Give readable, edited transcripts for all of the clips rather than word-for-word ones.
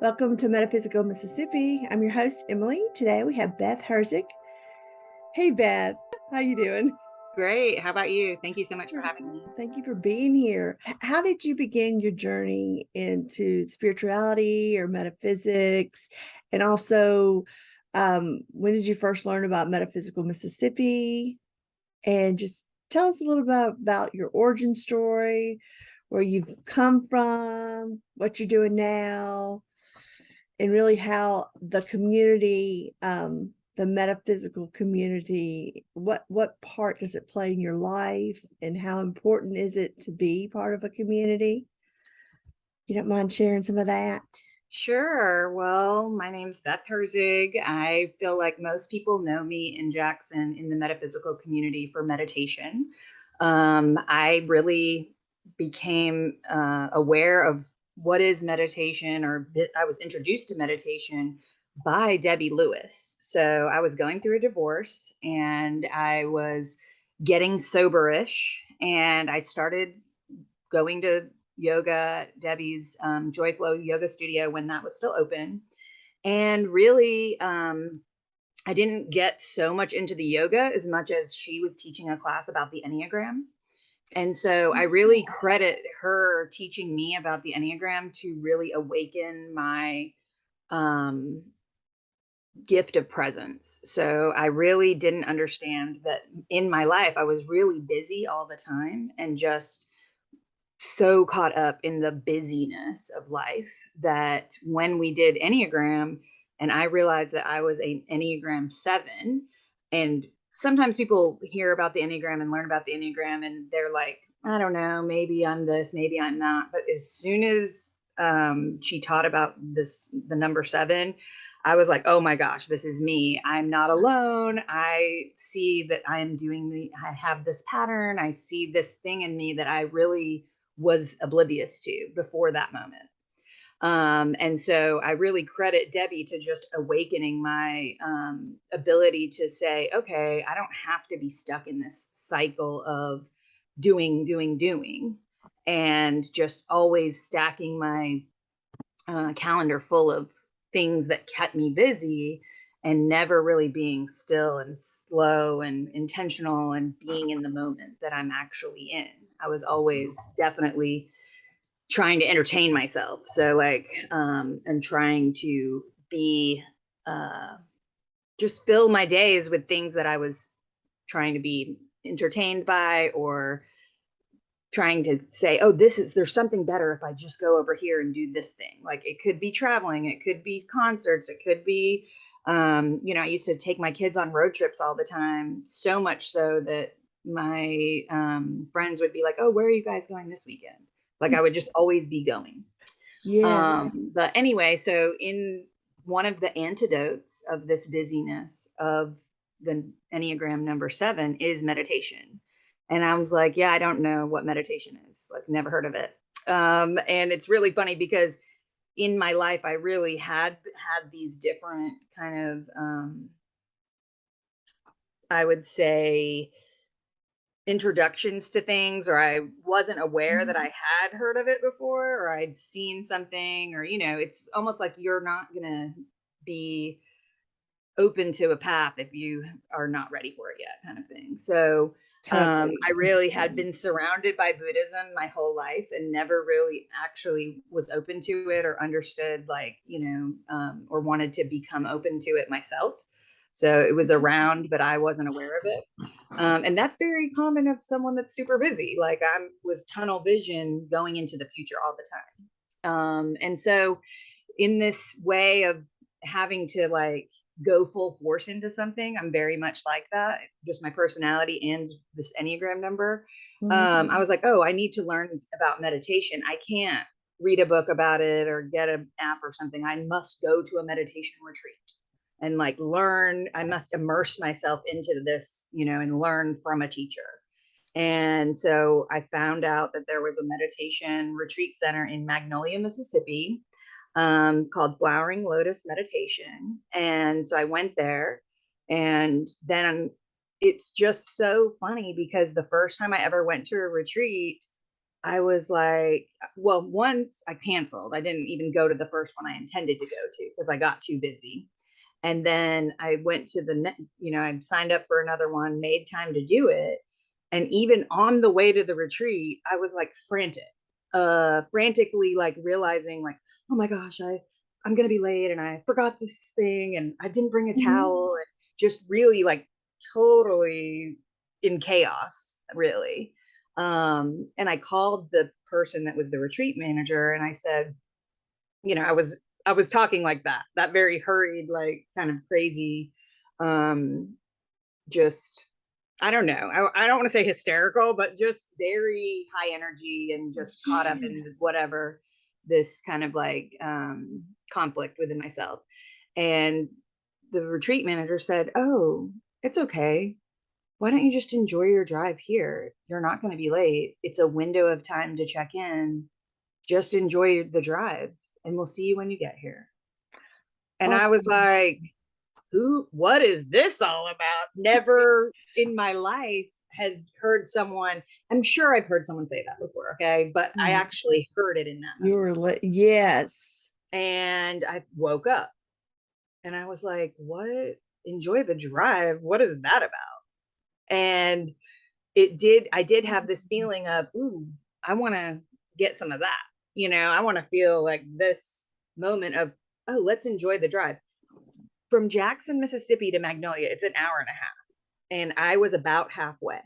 Welcome to Metaphysical Mississippi. I'm your host, Emily. Today we have Beth Herzig. Hey, Beth. How you doing? Great. How about you? Thank you so much for having me. Thank you for being here. How did you begin your journey into spirituality or metaphysics? And also, when did you first learn about Metaphysical Mississippi? And just tell us a little bit about your origin story, where you've come from, what you're doing now, and really how the community, the metaphysical community, what part does it play in your life, and how important is it to be part of a community? You don't mind sharing some of that? Sure. Well, my name's Beth Herzig. I feel like most people know me in Jackson in the metaphysical community for meditation. I really became aware of what is meditation, or I was introduced to meditation by Debbie Lewis. So I was going through a divorce and I was getting soberish, and I started going to yoga at Debbie's Joy Flow yoga studio when that was still open. And really, I didn't get so much into the yoga as much as she was teaching a class about the Enneagram. And so I really credit her teaching me about the Enneagram to really awaken my um, gift of presence. So I really didn't understand that in my life, I was really busy all the time and just so caught up in the busyness of life that when we did Enneagram, and I realized that I was an Enneagram 7, and sometimes people hear about the Enneagram and learn about the Enneagram and they're like, I don't know, maybe I'm this, maybe I'm not. But as soon as she taught about the number 7, I was like, oh my gosh, this is me. I'm not alone. I see that I have this pattern. I see this thing in me that I really was oblivious to before that moment. And so I really credit Debbie to just awakening my ability to say, okay, I don't have to be stuck in this cycle of doing, and just always stacking my calendar full of things that kept me busy and never really being still and slow and intentional and being in the moment that I'm actually in. I was always definitely trying to entertain myself. So and trying to be, uh, just fill my days with things that I was trying to be entertained by, or trying to say, oh, there's something better if I just go over here and do this thing. Like it could be traveling, it could be concerts, it could be, I used to take my kids on road trips all the time, so much so that my friends would be like, oh, where are you guys going this weekend? Like I would just always be going. Yeah. But anyway, so in one of the antidotes of this busyness of the Enneagram number 7 is meditation. And I was like, yeah, I don't know what meditation is. Like, never heard of it. And it's really funny because in my life, I really had these different kind of, I would say, introductions to things, or I wasn't aware that I had heard of it before, or I'd seen something, or it's almost like you're not going to be open to a path if you are not ready for it yet, kind of thing. So Totally. I really had been surrounded by Buddhism my whole life and never really actually was open to it or understood, like, or wanted to become open to it myself. So it was around, but I wasn't aware of it. And that's very common of someone that's super busy. Like I was tunnel vision going into the future all the time. And so in this way of having to like go full force into something, I'm very much like that, just my personality and this Enneagram number. I was like, oh, I need to learn about meditation. I can't read a book about it or get an app or something. I must go to a meditation retreat and like learn. I must immerse myself into this, and learn from a teacher. And so I found out that there was a meditation retreat center in Magnolia, Mississippi, called Flowering Lotus Meditation. And so I went there, and then it's just so funny because the first time I ever went to a retreat, I was like, well, once I canceled. I didn't even go to the first one I intended to go to because I got too busy. And then I went to I signed up for another one, made time to do it. And even on the way to the retreat, I was like frantically like realizing like, oh my gosh, I'm going to be late and I forgot this thing and I didn't bring a Mhm. towel, and just really like totally in chaos, really. And I called the person that was the retreat manager and I said, I was talking like that very hurried, like kind of crazy, um, just I don't know. I don't want to say hysterical, but just very high energy and just caught up in Yes. whatever this kind of like conflict within myself. And the retreat manager said, "Oh, it's okay. Why don't you just enjoy your drive here? You're not going to be late. It's a window of time to check in. Just enjoy the drive and we'll see you when you get here." And Oh, I was like, what is this all about? Never in my life had heard someone, I'm sure I've heard someone say that before, okay? But I yeah. actually heard it in that You moment. were yes. And I woke up and I was like, what? Enjoy the drive. What is that about? And I did have this feeling of, ooh, I want to get some of that. I want to feel like this moment of, oh, let's enjoy the drive. From Jackson, Mississippi to Magnolia, it's an hour and a half. And I was about halfway.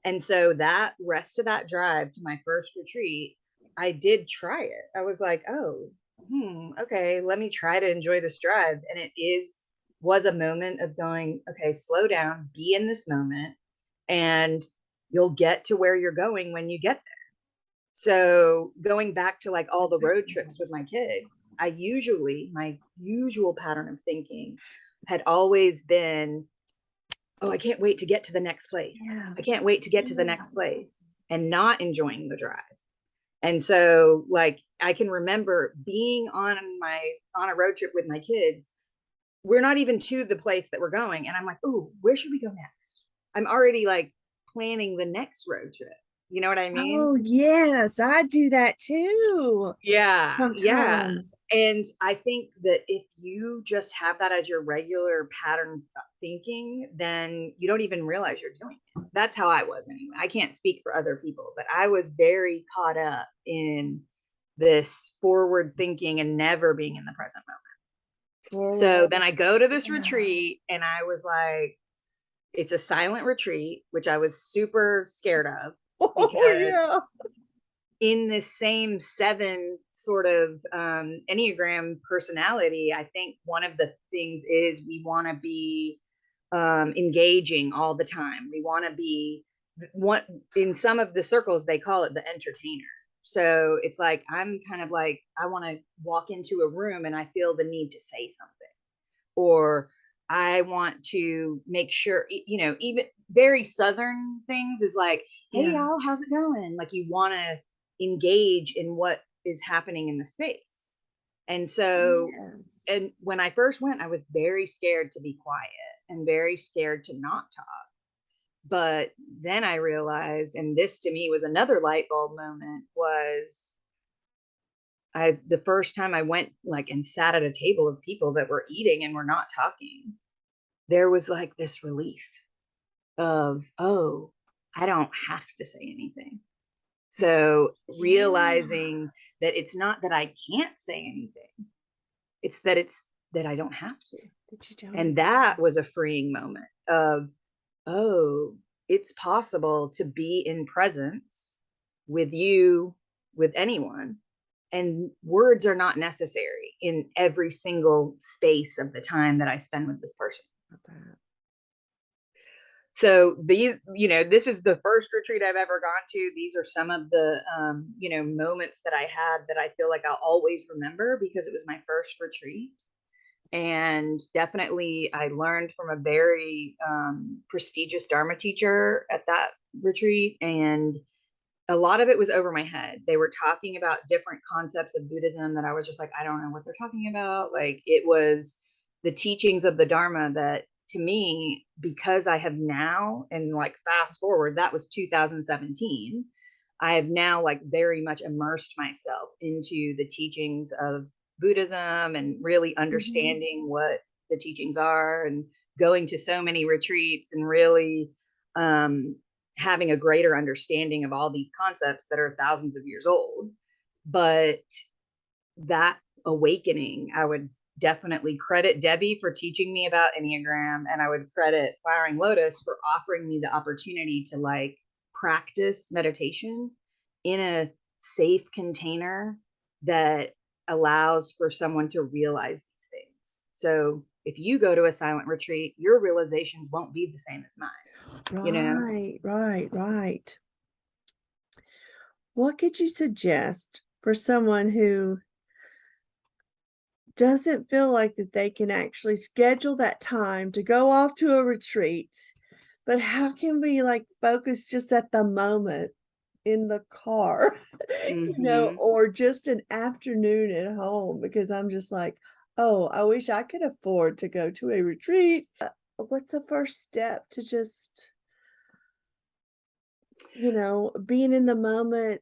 And so that rest of that drive to my first retreat, I did try it. I was like, oh, okay, let me try to enjoy this drive. And was a moment of going, okay, slow down, be in this moment, and you'll get to where you're going when you get there. So going back to like all the road trips with my Yes. kids, my usual pattern of thinking had always been, oh, I can't wait to get to the next place. Yeah. I can't wait to get to the Yeah. next place, and not enjoying the drive. And so like I can remember being on a road trip with my kids. We're not even to the place that we're going. And I'm like, oh, where should we go next? I'm already like planning the next road trip. You know what I mean? Oh, yes. I do that too Yeah, yeah. sometimes. And I think that if you just have that as your regular pattern of thinking, then you don't even realize you're doing it. That's how I was anyway. I can't speak for other people, but I was very caught up in this forward thinking and never being in the present moment. Forward. So then I go to this Yeah. retreat and I was like, it's a silent retreat, which I was super scared of Oh, because yeah. in this same seven sort of Enneagram personality, I think one of the things is we want to be engaging all the time. We want to be one in some of the circles, they call it the entertainer. So it's like, I'm kind of like, I want to walk into a room and I feel the need to say something, or I want to make sure, even very Southern things is like, hey, Yeah. y'all, how's it going? Like you want to engage in what is happening in the space. And so, Yes. and when I first went, I was very scared to be quiet and very scared to not talk. But then I realized, and this to me was another light bulb moment, was the first time I went like and sat at a table of people that were eating and were not talking, there was like this relief of, oh, I don't have to say anything. So Yeah. realizing that it's not that I can't say anything, it's that I don't have to. Did you don't? And that was a freeing moment of, oh, it's possible to be in presence with you, with anyone. And words are not necessary in every single space of the time that I spend with this person. That. So this is the first retreat I've ever gone to. These are some of the moments that I had that I feel like I'll always remember because it was my first retreat. And definitely I learned from a very prestigious Dharma teacher at that retreat, and a lot of it was over my head. They were talking about different concepts of Buddhism that I was just like, I don't know what they're talking about. Like it was the teachings of the Dharma that to me, because I have now, and like fast forward, that was 2017. I have now like very much immersed myself into the teachings of Buddhism and really Mhm. understanding what the teachings are, and going to so many retreats and really um, having a greater understanding of all these concepts that are thousands of years old. But that awakening, I would definitely credit Debbie for teaching me about Enneagram, and I would credit Flowering Lotus for offering me the opportunity to like practice meditation in a safe container that allows for someone to realize these things. So if you go to a silent retreat, your realizations won't be the same as mine, you know? Right, right, right. What could you suggest for someone who doesn't feel like that they can actually schedule that time to go off to a retreat, but how can we, like, focus just at the moment in the car, Hmm. or just an afternoon at home? Because I'm just like, "Oh, I wish I could afford to go to a retreat." What's the first step to just, being in the moment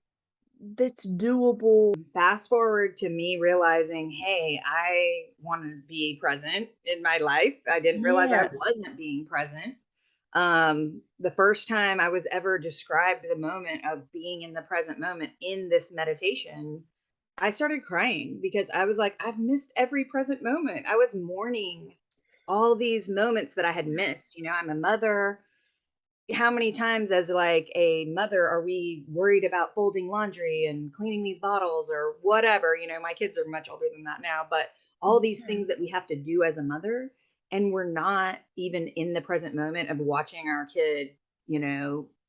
that's doable? Fast forward to me realizing, hey, I want to be present in my life. I didn't realize I Yes. wasn't being present. The first time I was ever described the moment of being in the present moment in this meditation, I started crying because I was like, I've missed every present moment. I was mourning all these moments that I had missed. You know, I'm a mother. How many times as like a mother are we worried about folding laundry and cleaning these bottles or whatever? You know, my kids are much older than that now, but all these things that Yes. we have to do as a mother, and we're not even in the present moment of watching our kid,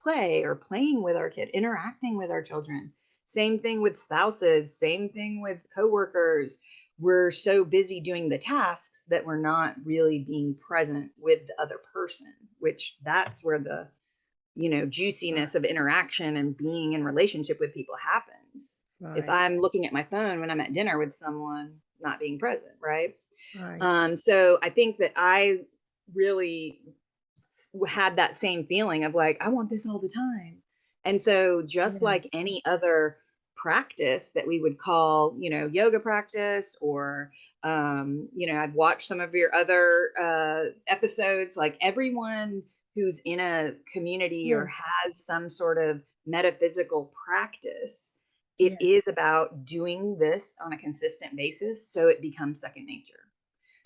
play or playing with our kid, interacting with our children. Same thing with spouses, same thing with coworkers. We're so busy doing the tasks that we're not really being present with the other person, which that's where the Right, juiciness of interaction and being in relationship with people happens. If right, I'm looking at my phone when I'm at dinner with someone, not being present, right? right. So I think that I really had that same feeling of like, I want this all the time. And so just Yes, like any other practice that we would call, yoga practice, or I've watched some of your other episodes, like everyone who's in a community or yes, has some sort of metaphysical practice, it yes, is about doing this on a consistent basis so it becomes second nature.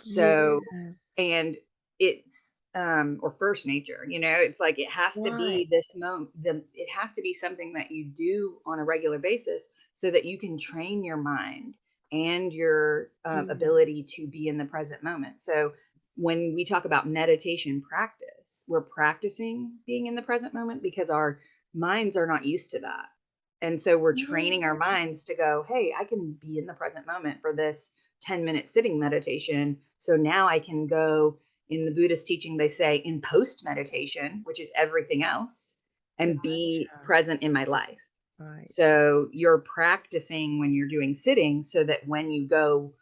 So, yes. and it's or first nature, it's like it has to Right. be this moment, it has to be something that you do on a regular basis so that you can train your mind and your Mm. ability to be in the present moment. So when we talk about meditation practice, we're practicing being in the present moment because our minds are not used to that. And so we're training our Yeah. minds to go, hey, I can be in the present moment for this 10-minute sitting meditation. So now I can go, in the Buddhist teaching, they say in post meditation, which is everything else, and be Gotcha. present in my life. Right. So you're practicing when you're doing sitting so that when you go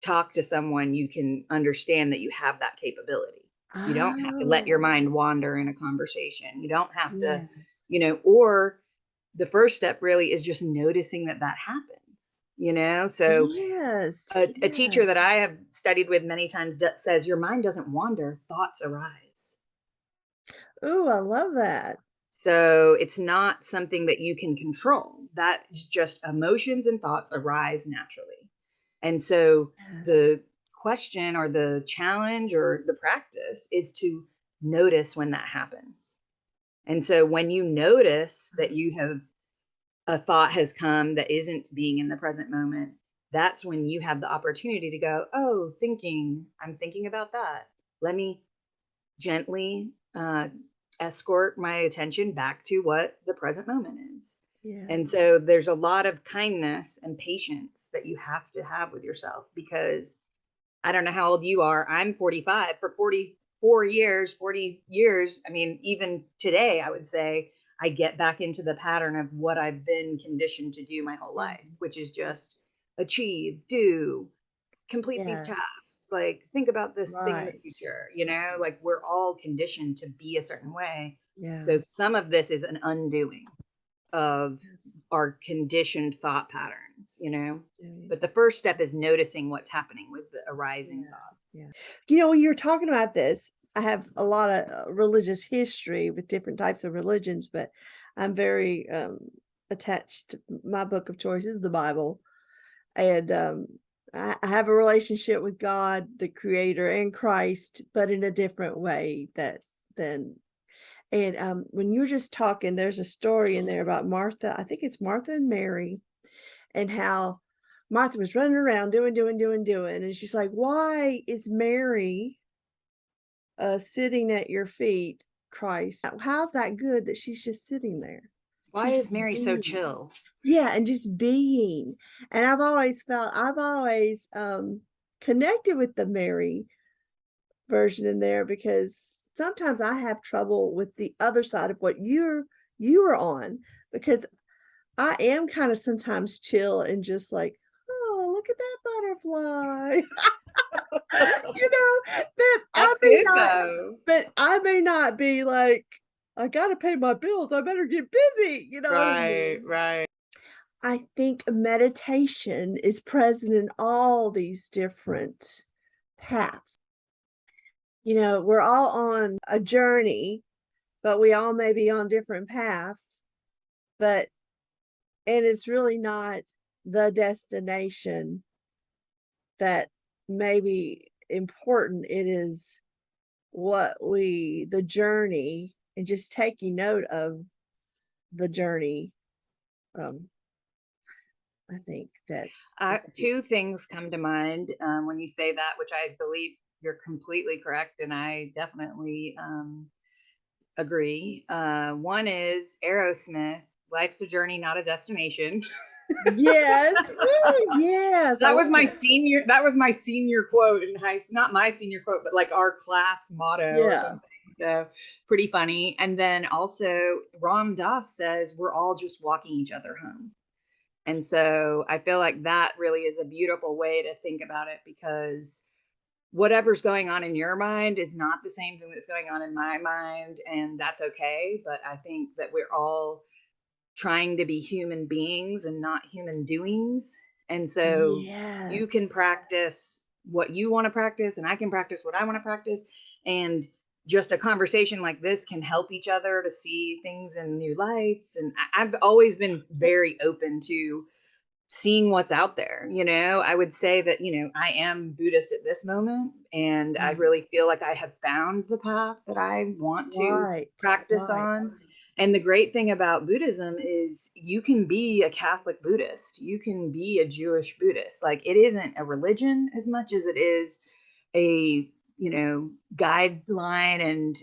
talk to someone, you can understand that you have that capability. You don't have to let your Oh, mind wander in a conversation. You don't have to, yes. or the first step really is just noticing that that happens. So Yes, a teacher yes. that I have studied with many times says your mind doesn't wander, thoughts arise. Ooh, I love that. So it's not something that you can control. That's just emotions and thoughts arise naturally. And so Yes. the question or the challenge or the practice is to notice when that happens. And so when you notice that you have a thought has come that isn't being in the present moment, that's when you have the opportunity to go, oh, I'm thinking about that. Let me gently escort my attention back to what the present moment is. Yes. And so there's a lot of kindness and patience that you have to have with yourself, because I don't know how old you are. I'm 45. For 44 years, 40 years, I mean, even today, I would say I get back into the pattern of what I've been conditioned to do my whole life, Mhm. which is just achieve, do, complete these Yes. tasks, like think about this thing in the Right. future, like we're all conditioned to be a certain way. So Yes. some of this is an undoing. of Yes. our conditioned thought patterns, Yeah. but the first step is noticing what's happening with the arising Yeah. thoughts. Yeah. When you're talking about this, I have a lot of religious history with different types of religions, but I'm very attached. My book of choice is the Bible, and I have a relationship with God, the Creator, and Christ, but in a different way that than. And when you're just talking, there's a story in there about Martha. I think it's Martha and Mary, and how Martha was running around doing, doing, doing, doing, and she's like, "Why is Mary sitting at your feet, Christ? How's that good that she's just sitting there? Why She's is just Mary so being." chill? Yeah, and just being. And I've always connected with the Mary version in there because sometimes I have trouble with the other side of what you are on, because I am kind of sometimes chill and just like, "Oh, look at that butterfly." That I That's may good not, though. but I may not be like, "I gotta pay my bills, I better get busy," you know what I Right, mean? right. I think meditation is present in all these different paths. We're all on a journey, but we all may be on different paths, but and it's really not the destination that may be important. It is the journey, and just taking note of the journey. Um, I think that Two things come to mind when you say that, which I believe you're completely correct, and I definitely agree. One is Aerosmith, "Life's a journey, not a destination." yes, woo, yes, I That love was my that. senior. That was my senior quote in high. Not my senior quote, but like our class motto or Yeah. something. So pretty funny. And then also Ram Dass says we're all just walking each other home. And so I feel like that really is a beautiful way to think about it, because whatever's going on in your mind is not the same thing that's going on in my mind. And that's okay. But I think that we're all trying to be human beings and not human doings. And so you Yes. can practice what you want to practice, and I can practice what I want to practice. And just a conversation like this can help each other to see things in new lights. And I've always been very open to seeing what's out there. I would say that, I am Buddhist at this moment, and I Mm, really feel like I have found the path that I want to right, practice right. on. And the great thing about Buddhism is you can be a Catholic Buddhist, you can be a Jewish Buddhist. Like, it isn't a religion as much as it is a, guideline and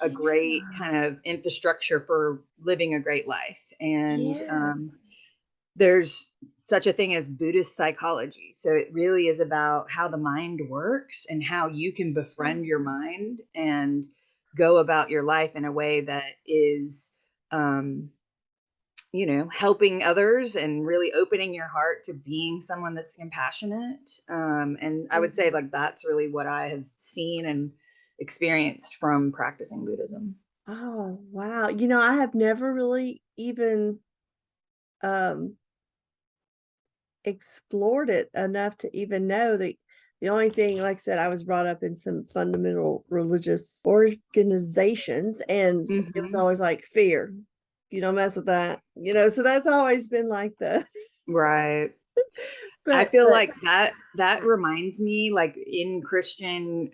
a great Yeah, kind of infrastructure for living a great life. And yeah. there's such a thing as Buddhist psychology. So it really is about how the mind works and how you can befriend your mind and go about your life in a way that is, um, helping others and really opening your heart to being someone that's compassionate. And I would say, Yeah. like, that's really what I have seen and experienced from practicing Buddhism. Oh, wow. I have never really even um explored it enough to even know that the only thing, like I said, I was brought up in some fundamental religious organizations, and it was Hmm. always like fear. You don't mess with that, so that's always been like this. Right. I But feel like that reminds me, like, in Christian,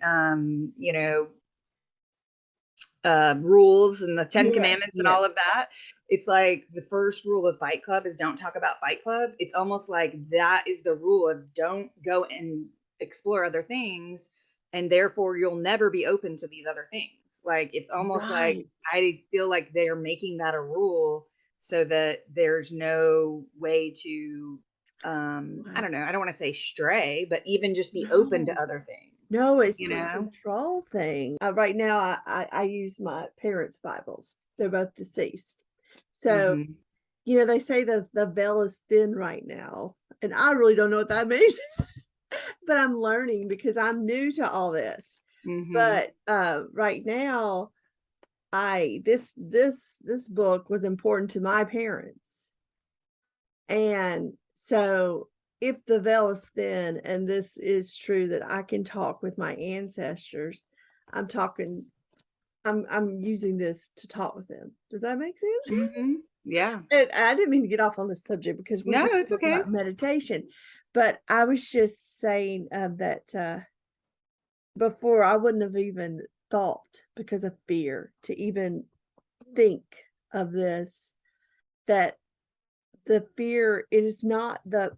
rules and the Ten yes, Commandments and yes. all of that. It's like the first rule of Fight Club is don't talk about Fight Club. It's almost like that is the rule of don't go and explore other things, and therefore you'll never be open to these other things. Like, it's almost like Right. I feel like they're making that a rule so that there's no way to I Wow. don't know, I don't want to say stray, but even just be open No. to other things, No, it's you the know? control thing. Right now, I use my parents' Bibles. They're both deceased. So, Mhm. they say the veil is thin right now, and I really don't know what that means, but I'm learning because I'm new to all this. Mhm. But right now, this book was important to my parents. And so if the veil is thin, and this is true that I can talk with my ancestors, I'm talking I'm using this to talk with them. Does that make sense? Yeah. And I didn't mean to get off on this subject because we're No, going it's to talk okay. about meditation, but I was just saying that before I wouldn't have even thought, because of fear, to even think of this, that the fear, it is not the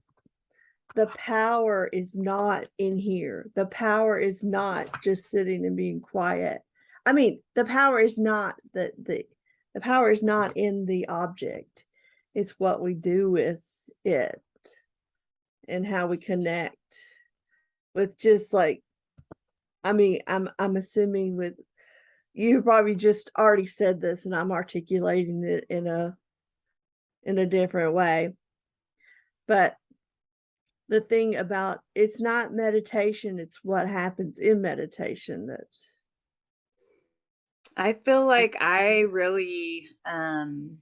power is not in here. The power is not just sitting and being quiet. I mean, the power is not the power is not in the object. It's what we do with it and how we connect with, just like, I mean, I'm assuming with you probably just already said this and I'm articulating it in a different way. But the thing about, it's not meditation, it's what happens in meditation that I feel like I really am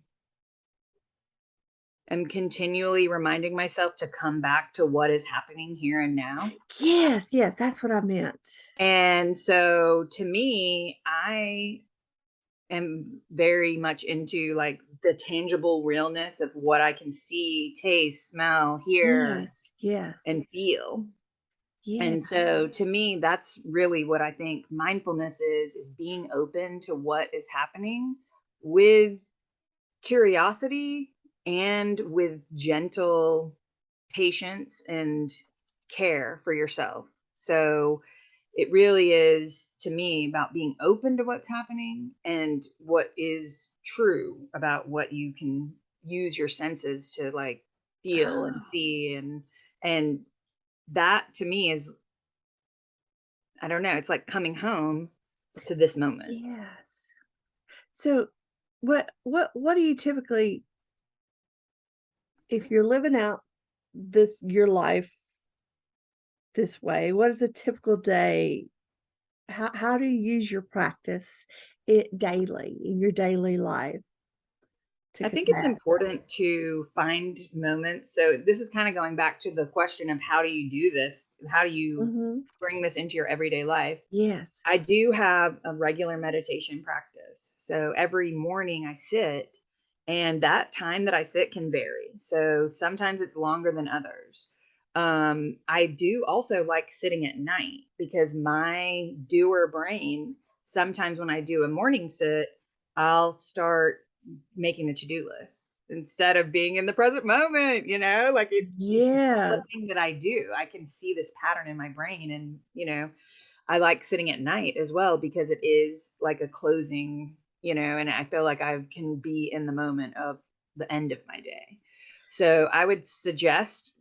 continually reminding myself to come back to what is happening here and now. yes, yes, that's what I meant. And so to me, I am very much into like the tangible realness of what I can see, taste, smell, hear, Yes, yes, and feel. yeah. And so to me, that's really what I think mindfulness is being open to what is happening with curiosity and with gentle patience and care for yourself. So it really is to me about being open to what's happening and what is true about what you can use your senses to like feel and Oh, see, and that to me is, I don't know, it's like coming home to this moment. yes. So, what do you typically, if you're living out this your life this way, what is a typical day? How do you use your practice it daily in your daily life to I think it's connect? important to find moments. So this is kind of going back to the question of how do you do this? How do you Mhm. bring this into your everyday life? Yes. I do have a regular meditation practice. So every morning I sit, and that time that I sit can vary. So sometimes it's longer than others. I do also like sitting at night because my doer brain, sometimes when I do a morning sit, I'll start making a to-do list instead of being in the present moment, like it's just a Yes. thing that I do. I can see this pattern in my brain, and I like sitting at night as well because it is like a closing, and I feel like I can be in the moment of the end of my day. So I would suggest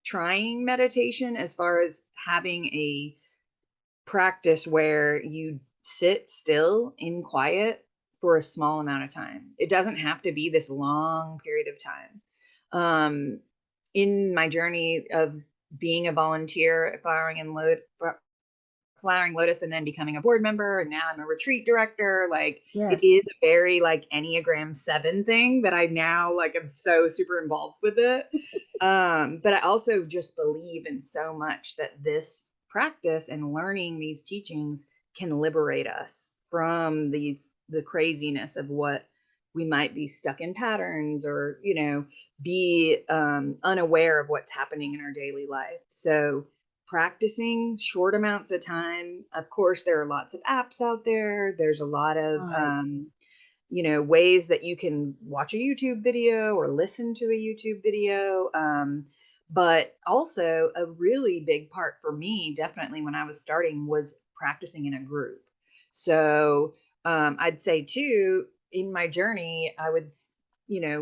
trying meditation as far as having a practice where you sit still in quiet for a small amount of time. It doesn't have to be this long period of time. In my journey of being a volunteer at Flowering Lotus and then becoming a board member, and now I'm a retreat director. Like it Yes. is a very like Enneagram 7 thing that I now like am so super involved with it. But I also just believe in so much that this practice and learning these teachings can liberate us from the craziness of what we might be stuck in patterns, or be unaware of what's happening in our daily life. So practicing short amounts of time. Of course, there are lots of apps out there. There's a lot of Right. ways that you can watch a YouTube video or listen to a YouTube video. But also, a really big part for me, definitely when I was starting, was practicing in a group. So I'd say too, in my journey, I would,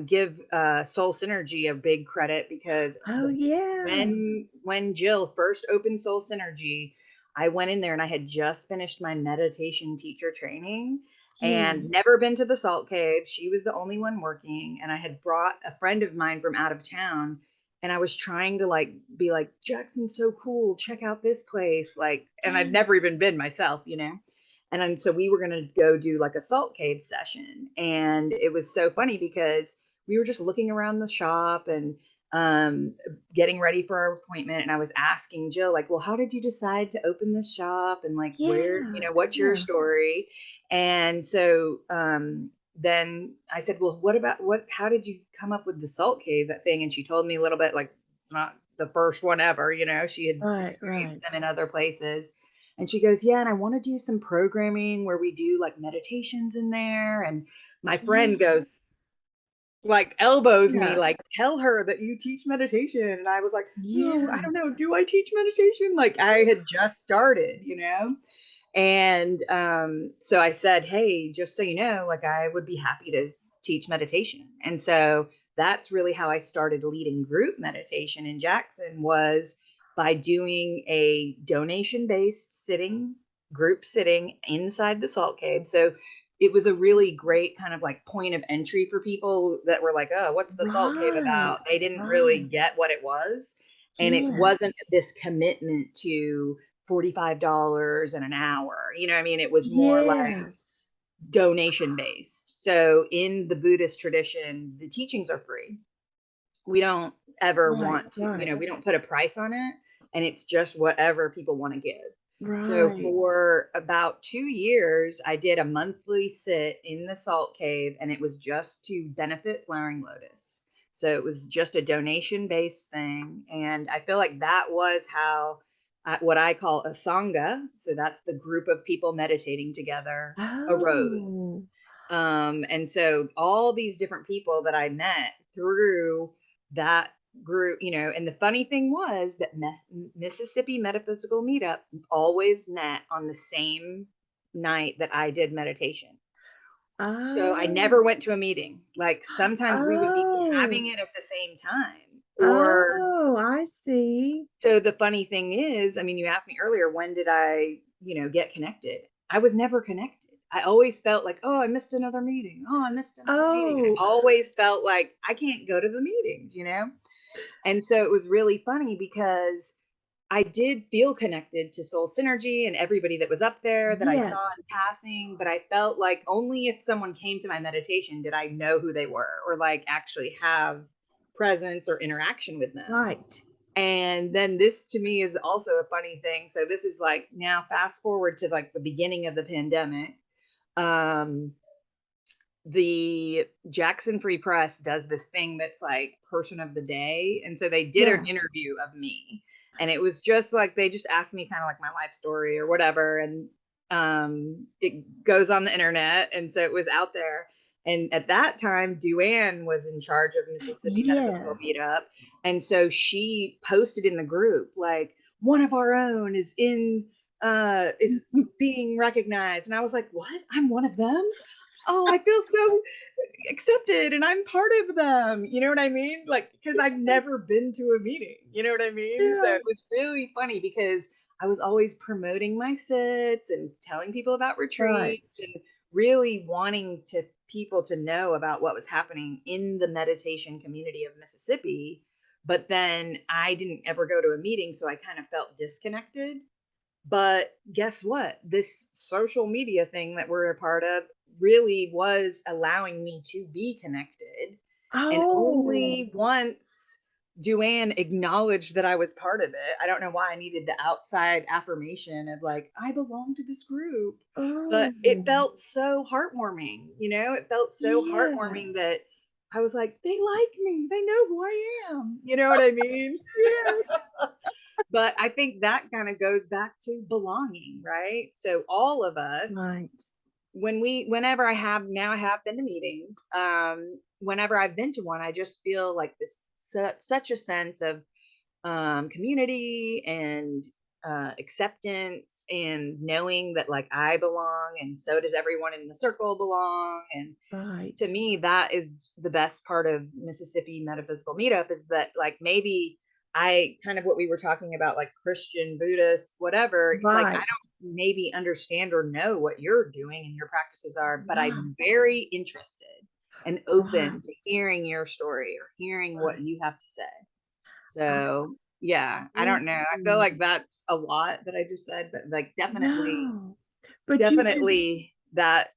give Soul Synergy a big credit because Oh, yeah. when Jill first opened Soul Synergy, I went in there and I had just finished my meditation teacher training Yeah. and never been to the salt cave. She was the only one working, and I had brought a friend of mine from out of town, and I was trying to like be like, Jackson's so cool, check out this place, like, and I'd Yeah. never even been myself. And then, so we were going to go do like a salt cave session. And it was so funny because we were just looking around the shop and um, getting ready for our appointment. And I was asking Jill, like, well, how did you decide to open this shop? And like, where, Yeah. what's your Yeah. story? And so then I said, well, how did you come up with the salt cave, that thing? And she told me a little bit, like, it's not the first one ever, she had Right. experienced Right. them in other places. And she goes, yeah, and I want to do some programming where we do like meditations in there. And my friend Yeah. goes, like, elbows me, Yeah. like, tell her that you teach meditation. And I was like, oh, I Yeah. don't know. Do I teach meditation? Like, I had just started. And so I said, hey, just so you know, like, I would be happy to teach meditation. And so that's really how I started leading group meditation in Jackson, was by doing a donation-based group sitting inside the salt cave. So it was a really great kind of like point of entry for people that were like, oh, what's the salt cave Right. about? They didn't really Right. get what it was. And it Yes. wasn't this commitment to $45 an hour. You know what I mean? It was more like Yes. donation based. So in the Buddhist tradition, the teachings are free. We don't ever Right. want to, Right. we don't put a price on it, and it's just whatever people want to give. So Right. for about 2 years, I did a monthly sit in the salt cave, and it was just to benefit Flowering Lotus. So it was just a donation based thing. And I feel like that was how what I call a sangha, so that's the group of people meditating together, arose. Oh. And so all these different people that I met through that group, and the funny thing was that Mississippi Metaphysical Meetup always met on the same night that I did meditation. So I Oh. never went to a meeting. Like, sometimes we would be Oh. having it at the same time. Or, Oh, I see. so the funny thing is, I mean, you asked me earlier, when did I, get connected? I was never connected. I always felt like, oh, I missed another meeting. Oh, I missed another meeting. I Oh. always felt like I can't go to the meetings. And so it was really funny because I did feel connected to Soul Synergy and everybody that was up there that I saw Yes. in passing, but I felt like only if someone came to my meditation did I know who they were, or like actually have presence or interaction with them. Right. And then this to me is also a funny thing. So this is like, now fast forward to like the beginning of the pandemic. Um, the Jackson Free Press does this thing that's like person of the day. And so they did an Yeah. interview of me. And it was just like, they just asked me kind of like my life story or whatever. And it goes on the internet. And so it was out there. And at that time, Duane was in charge of Mississippi Metaphysical Yeah. Meetup. And so she posted in the group, like, one of our own is being recognized. And I was like, what? I'm one of them? Oh, I feel so accepted and I'm part of them. You know what I mean? Like, because I've never been to a meeting. You know what I mean? So Yeah. it was really funny because I was always promoting my sits and telling people about Right. retreats and really wanting to people to know about what was happening in the meditation community of Mississippi. But then I didn't ever go to a meeting, so I kind of felt disconnected. But guess what? This social media thing that we're a part of really was allowing me to be connected. And Oh. only once Duane acknowledged that I was part of it. I don't know why I needed the outside affirmation of like, I belong to this group. But it Oh. felt so heartwarming, It felt so heartwarming Yes. that I was like, they like me. They know who I am. You know what I mean? Yes. But I think that kind of goes back to belonging, right? So all of us, Right. whenever I have been to meetings, whenever I've been to one, I just feel like this such a sense of community and acceptance, and knowing that like I belong and so does everyone in the circle belong. And to Right. me, that is the best part of Mississippi Metaphysical Meetup, is that like maybe I kind of what we were talking about, like Christian, Buddhist, whatever, like I Right. don't maybe understand or know what you're doing and your practices are, but Right. I'm very interested and open to Right. hearing your story or hearing what Right. you have to say. I So yeah, I thank don't know. I feel you. like that's a lot that I just said, but like definitely No. But you didn't. definitely that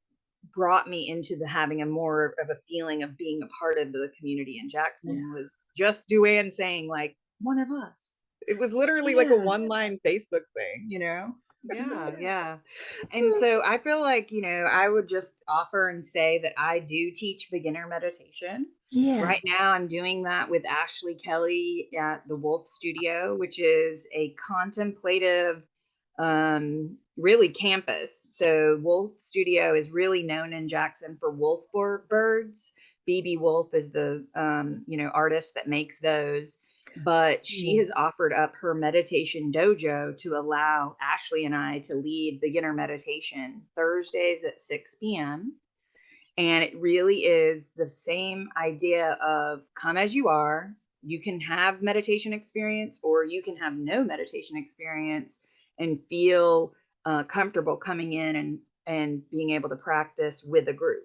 brought me into the having a more of a feeling of being a part of the community in Yeah. Jackson was just Duane saying like one of us. It was literally like a Yes. one line Facebook thing, you know? Yeah, yeah. And so I feel like, I would just offer and say that I do teach beginner meditation. Yes. Right now, I'm doing that with Ashley Kelly at the Wolf Studio, which is a contemplative, really campus. So, Wolf Studio is really known in Jackson for wolf birds. BB Wolf is the artist that makes those, but she Cool. has offered up her meditation dojo to allow Ashley and I to lead beginner meditation Thursdays at 6 p.m. And it really is the same idea of come as you are. You can have meditation experience or you can have no meditation experience and feel comfortable coming in and being able to practice with a group.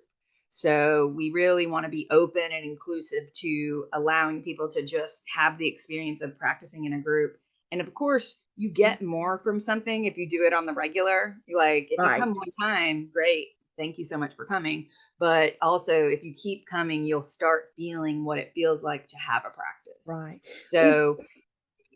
So we really want to be open and inclusive to allowing people to just have the experience of practicing in a group. And of course, you get more from something if you do it on the regular. Like if you come Right. one time, great. Thank you so much for coming. But also, if you keep coming, you'll start feeling what it feels like to have a practice. Right. It, So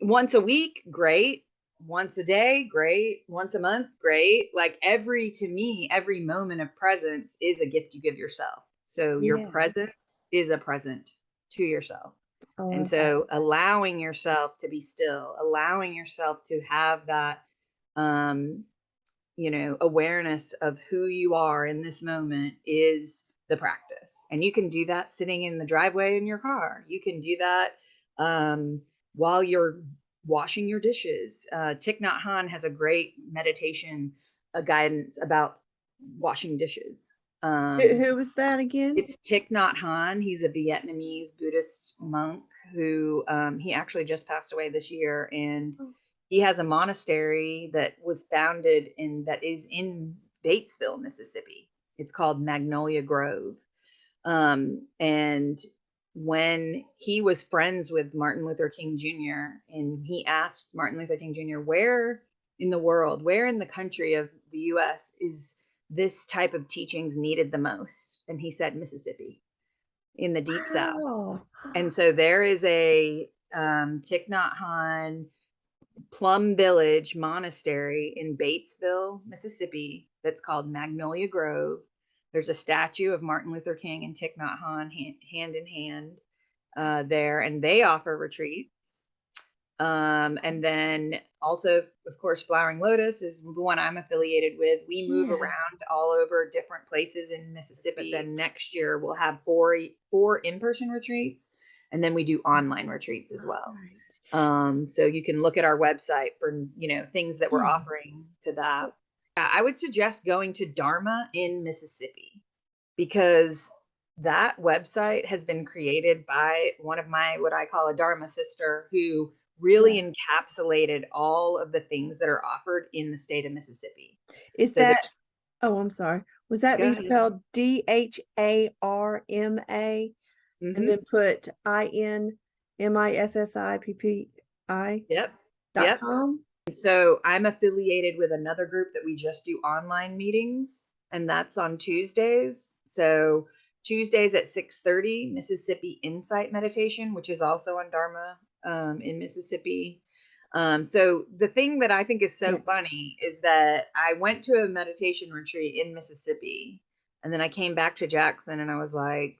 once a week, great. Once a day, great. Once a month, great. Like to me, every moment of presence is a gift you give yourself. So your yes. presence is a present to yourself. I And love that. so allowing yourself to be still, allowing yourself to have that, um, awareness of who you are in this moment is the practice. And you can do that sitting in the driveway in your car. You can do that while you're washing your dishes. Thich Nhat Hanh has a great meditation guidance about washing dishes. Who was that again? It's Thich Nhat Hanh. He's a Vietnamese Buddhist monk who he actually just passed away this year, and Oh, he has a monastery that was founded that is in Batesville, Mississippi. It's called Magnolia Grove. And when he was friends with Martin Luther King Jr., and he asked Martin Luther King Jr., where in the world, where in the country of the US is this type of teachings needed the most? And he said, Mississippi, in the deep South. wow. And so there is a Thich Nhat Hanh Plum Village Monastery in Batesville, Mississippi, that's called Magnolia Grove. There's a statue of Martin Luther King and Thich Nhat Hanh hand in hand there, and they offer retreats. And then also, of course, Flowering Lotus is the one I'm affiliated with. We move Yes. around all over different places in Mississippi. Then next year we'll have four in-person retreats, and then we do online retreats as well. Right. So you can look at our website for things that we're Yeah. offering to that. I would suggest going to Dharma in Mississippi because that website has been created by one of my what I call a Dharma sister who really Yeah. encapsulated all of the things that are offered in the state of Mississippi. Is So that, there's oh, I'm sorry. Was that go be ahead. spelled DHARMA and then Mm-hmm. put INMISSIPPI Yep. dot Yep. com? So I'm affiliated with another group that we just do online meetings, and that's on Tuesdays. So Tuesdays at 6:30, Mississippi Insight Meditation, which is also on Dharma in Mississippi. So the thing that I think is so Yes. funny is that I went to a meditation retreat in Mississippi, and then I came back to Jackson, and I was like,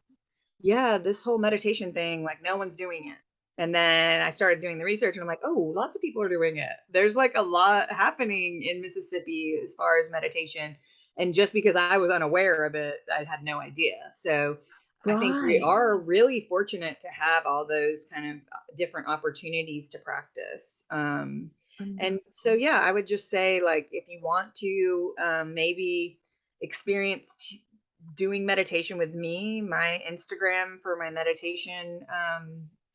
yeah, this whole meditation thing, like no one's doing it. And then I started doing the research and I'm like, oh, lots of people are doing it. There's like a lot happening in Mississippi as far as meditation. And just because I was unaware of it, I had no idea. So I think we Right. are really fortunate to have all those kind of different opportunities to practice. And so, yeah, I would just say, like, if you want to maybe experience doing meditation with me, my Instagram for my meditation,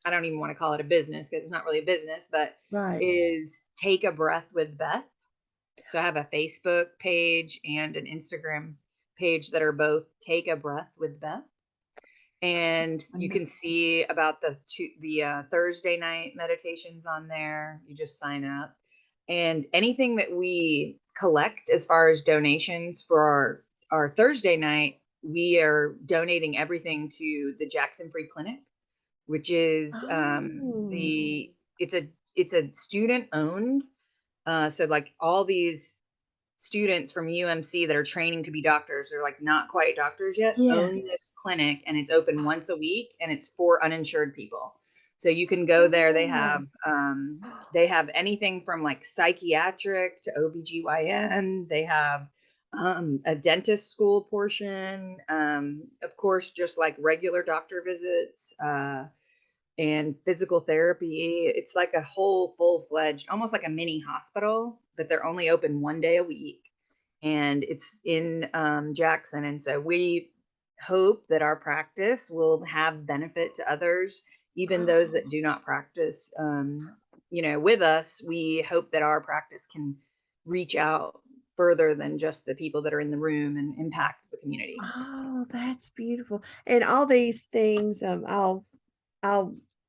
I don't even want to call it a business because it's not really a business, but Right. is Take a Breath with Beth. So I have a Facebook page and an Instagram page that are both Take a Breath with Beth. And you can see about the Thursday night meditations on there. You just sign up. And anything that we collect as far as donations for our Thursday night, we are donating everything to the Jackson Free Clinic, which is Oh. it's a student owned. So like all these students from UMC that are training to be doctors, they're like not quite doctors yet, Yeah. own this clinic, and it's open once a week, and it's for uninsured people. So you can go there. Oh. They have anything from like psychiatric to OBGYN. They have a dentist school portion, of course, just like regular doctor visits, and physical therapy. It's like a whole full-fledged, almost like a mini hospital, but they're only open one day a week. And it's in Jackson. And so we hope that our practice will have benefit to others, even those that do not practice. With us, we hope that our practice can reach out further than just the people that are in the room and impact the community. Oh, that's beautiful. And all these things, I'll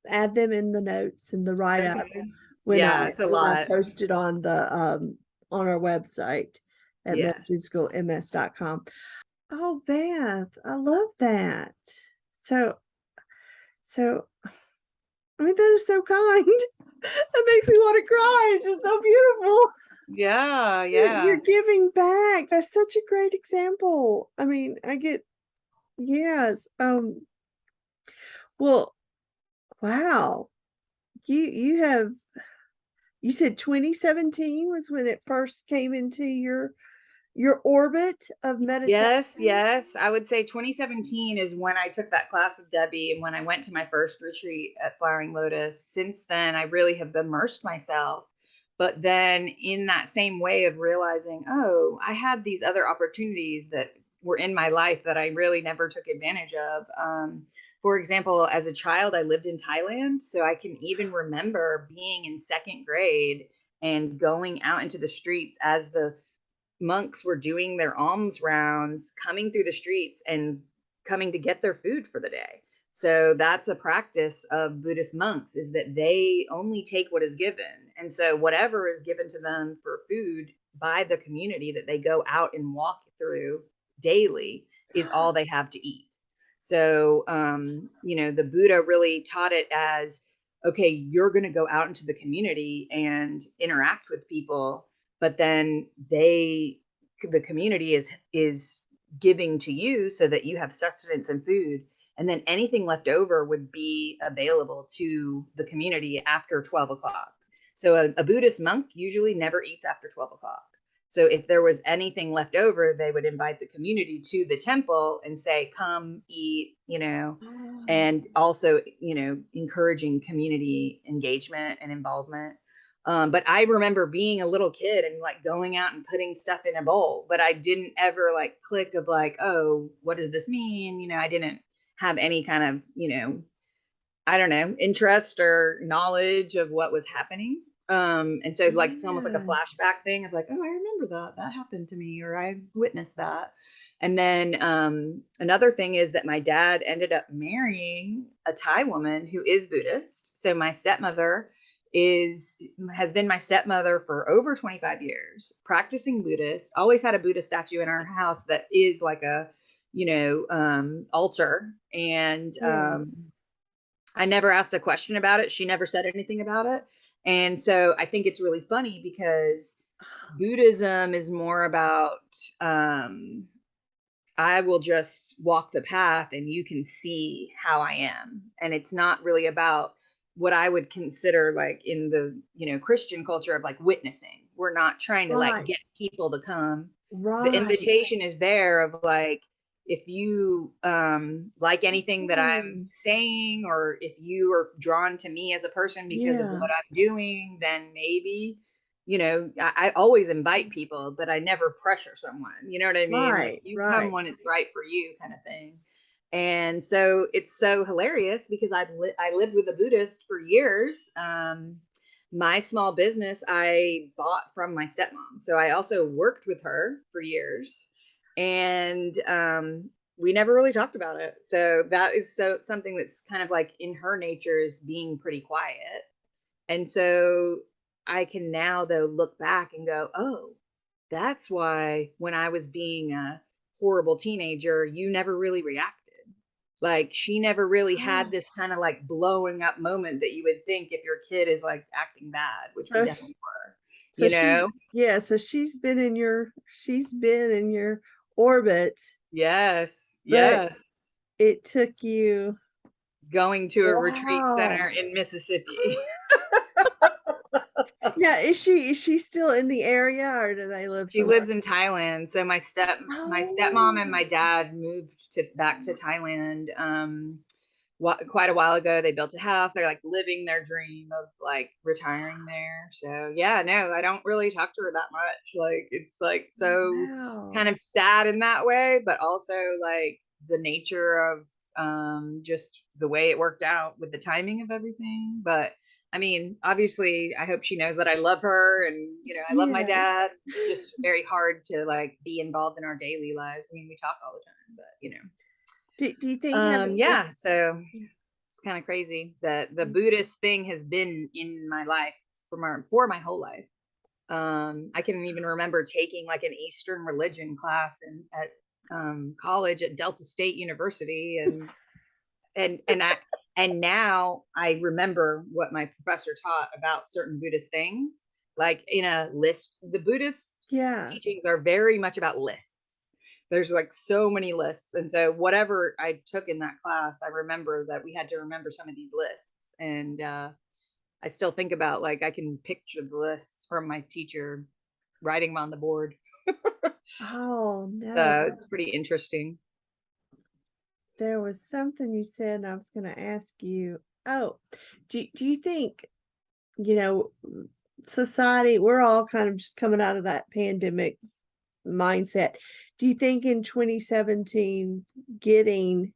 add them in the notes and the write-up Okay. when Yeah, I it's a when I lot. post it on our website at Yes. metaphysicalms.com. Oh, Beth, I love that. So so I mean, that is so kind. That makes me wanna cry. It's just so beautiful. Yeah, You're yeah. giving back. That's such a great example. I mean, I get yes. Well, wow. You have you said 2017 was when it first came into your orbit of Yes, meditation? yes. I would say 2017 is when I took that class with Debbie and when I went to my first retreat at Flowering Lotus. Since then, I really have immersed myself. But then, in that same way of realizing, oh, I had these other opportunities that were in my life that I really never took advantage of. For example, as a child, I lived in Thailand. So I can even remember being in second grade and going out into the streets as the monks were doing their alms rounds, coming through the streets and coming to get their food for the day. So that's a practice of Buddhist monks, is that they only take what is given. And so whatever is given to them for food by the community that they go out and walk through daily is all they have to eat. So, the Buddha really taught it as, okay, you're going to go out into the community and interact with people, but then the community is giving to you so that you have sustenance and food, and then anything left over would be available to the community after 12 o'clock. So a Buddhist monk usually never eats after 12 o'clock. So if there was anything left over, they would invite the community to the temple and say, come eat, Oh, and also, encouraging community engagement and involvement. But I remember being a little kid and like going out and putting stuff in a bowl, but I didn't ever like click of like, oh, what does this mean? I didn't have any kind of, I don't know, interest or knowledge of what was happening. And so like it's almost like a yes. flashback thing of like, oh, I remember that happened to me, or I witnessed that. And then another thing is that my dad ended up marrying a Thai woman who is Buddhist. So my stepmother is has been my stepmother for over 25 years, practicing Buddhist, always had a Buddha statue in our house that is like a, altar. And Yeah. I never asked a question about it. She never said anything about it. And so I think it's really funny because Buddhism is more about, I will just walk the path and you can see how I am. And it's not really about what I would consider like in the, Christian culture of like witnessing. We're not trying to like Right. get people to come. The Right. invitation is there of like, if you like anything that I'm Mm, saying, or if you are drawn to me as a person because of yeah. what I'm doing, then maybe, I always invite people, but I never pressure someone. You know what I mean? Like Right. you come Right. when it's right for you, kind of thing. And so it's so hilarious because I lived with a Buddhist for years. My small business I bought from my stepmom, so I also worked with her for years, and we never really talked about it. So that is so something that's kind of like in her nature, is being pretty quiet. And so I can now though look back and go, oh, that's why when I was being a horrible teenager, you never really reacted. Like she never really had Oh, this kind of like blowing up moment that you would think if your kid is like acting bad, which we so definitely were, so you she know? yeah, so she's been in your orbit, Yes, but yes. it took you Going to a retreat center wow. in Mississippi. Yeah, is she still in the area or do they live She somewhere? lives in Thailand. So my stepmom and Oh, my dad moved to back to Thailand quite a while ago. They built a house. They're like living their dream of like retiring there. So yeah, no, I don't really talk to her that much. Like it's like so wow. kind of sad in that way, but also like the nature of just the way it worked out with the timing of everything. But I mean, obviously, I hope she knows that I love her and, I love my Yeah. dad. It's just very hard to like be involved in our daily lives. I mean, we talk all the time, but Do you think having this yeah, so it's kind of crazy that the Buddhist thing has been in my life for my whole life. I can even remember taking like an Eastern religion class at college at Delta State University, and I and now I remember what my professor taught about certain Buddhist things, like in a list. The Buddhist yeah. teachings are very much about lists. There's like so many lists, and so whatever I took in that class, I remember that we had to remember some of these lists, and I still think about like I can picture the lists from my teacher writing them on the board. Oh, no. So it's pretty interesting. There was something you said and I was gonna ask you. Oh, do you think, you know, society, we're all kind of just coming out of that pandemic mindset. Do you think in 2017 getting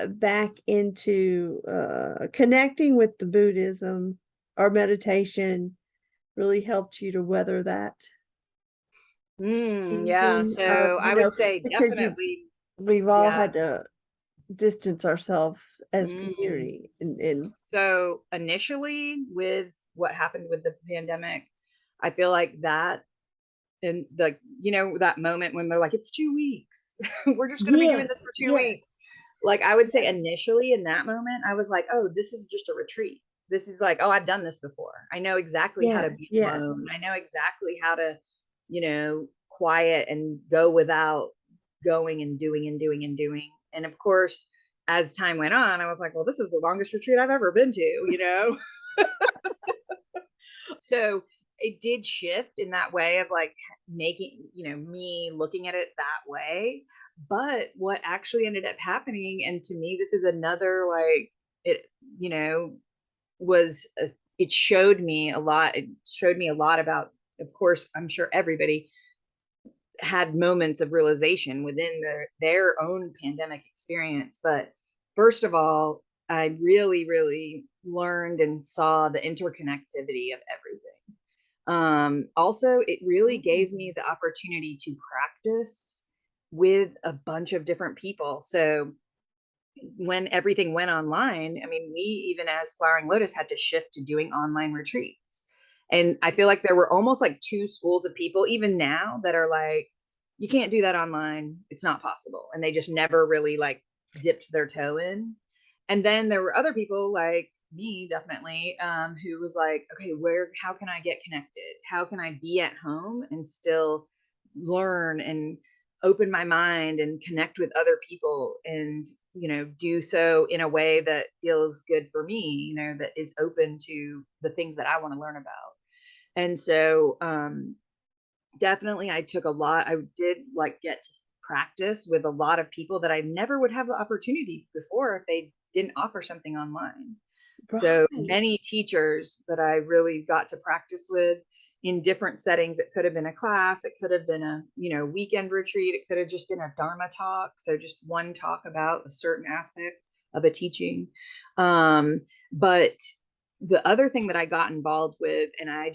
back into connecting with the Buddhism or meditation really helped you to weather that Yeah, season of, so I would say because definitely, we've all yeah. had to distance ourselves as Mm. community and So initially, with what happened with the pandemic, I feel like that and that moment when they're like, it's 2 weeks, we're just going to be doing this yes, for two yes, weeks. Like I would say yes, initially in that moment, I was like, oh, this is just a retreat. This is like, oh, I've done this before. I know exactly how yeah, to be yeah. alone. I know exactly how to, quiet and go without going and doing and doing and doing. And of course, as time went on, I was like, well, this is the longest retreat I've ever been to. So it did shift in that way of like making, me looking at it that way. But what actually ended up happening, and to me, this is another like, it, you know, was, it showed me a lot. It showed me a lot about, of course, I'm sure everybody had moments of realization within their own pandemic experience. But first of all, I really, really learned and saw the interconnectivity of everything. Also, it really gave me the opportunity to practice with a bunch of different people. So when everything went online, I mean, we even as Flowering Lotus had to shift to doing online retreats. And I feel like there were almost like two schools of people, even now, that are like, you can't do that online. It's not possible. And they just never really like dipped their toe in. And then there were other people like me, definitely, who was like, okay, how can I get connected? How can I be at home and still learn and open my mind and connect with other people and do so in a way that feels good for me, that is open to the things that I want to learn about. And so definitely I took a lot. I did like get to practice with a lot of people that I never would have the opportunity before if they didn't offer something online. So Right. many teachers that I really got to practice with in different settings. It could have been a class, it could have been a weekend retreat, it could have just been a Dharma talk. So just one talk about a certain aspect of a teaching. But the other thing that I got involved with, and I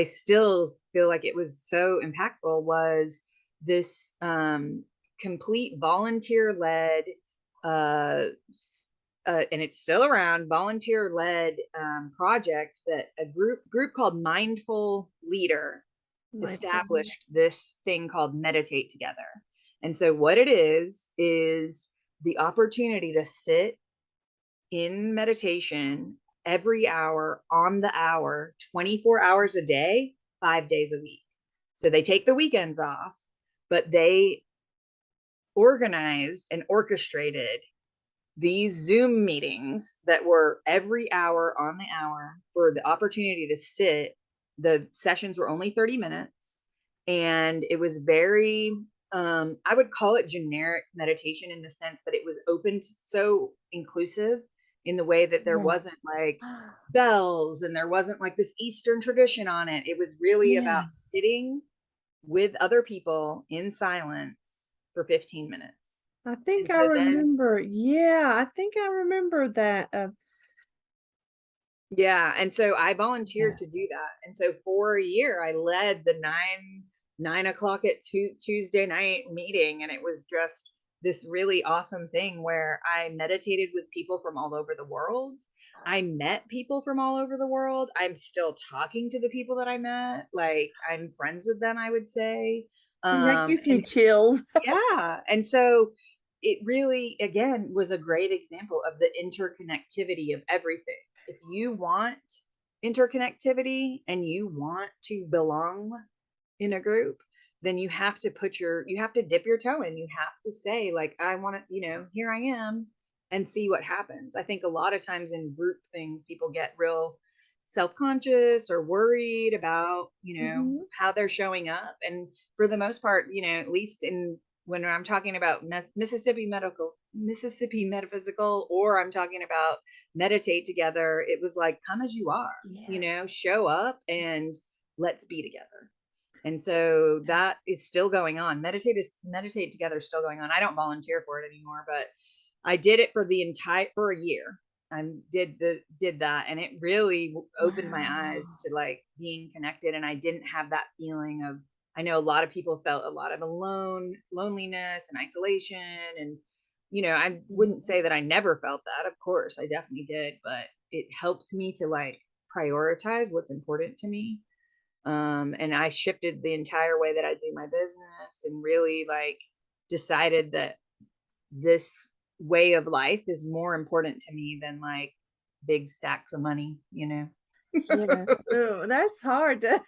still feel like it was so impactful, was this complete volunteer led uh, and it's still around, volunteer led project that a group called Mindful Leader Mindful. established this thing called Meditate Together. And so what it is the opportunity to sit in meditation every hour on the hour, 24 hours a day, 5 days a week. So they take the weekends off, but they organized and orchestrated these Zoom meetings that were every hour on the hour for the opportunity to sit. The sessions were only 30 minutes, and it was very, I would call it generic meditation in the sense that it was open, so inclusive in the way that there Yeah. wasn't like bells and there wasn't like this Eastern tradition on it. It was really Yeah. about sitting with other people in silence for 15 minutes. I think And I so then, remember. Yeah, I think I remember that. yeah, and so I volunteered Yeah. to do that. And so for a year, I led the 9 o'clock at Tuesday night meeting, and it was just this really awesome thing where I meditated with people from all over the world. I met people from all over the world. I'm still talking to the people that I met. Like I'm friends with them, I would say. That gives me And chills. yeah, and so it really, again, was a great example of the interconnectivity of everything. If you want interconnectivity and you want to belong in a group, then you have to dip your toe in. You have to say, like, I want to, here I am, and see what happens. I think a lot of times in group things, people get real self-conscious or worried about, Mhm. how they're showing up. And for the most part, at least in when I'm talking about Mississippi metaphysical, or I'm talking about meditate together, it was like, come as you are, Yes. show up and let's be together. And so that is still going on. Meditate together is still going on. I don't volunteer for it anymore, but I did it for a year. I did that, and it really opened my eyes Wow. to like being connected. And I didn't have that feeling of, I know a lot of people felt a lot of loneliness and isolation. And, I wouldn't Mhm. say that I never felt that. Of course, I definitely did, but it helped me to like prioritize what's important to me. And I shifted the entire way that I do my business and really like decided that this way of life is more important to me than like big stacks of money. Yes. Oh, that's hard to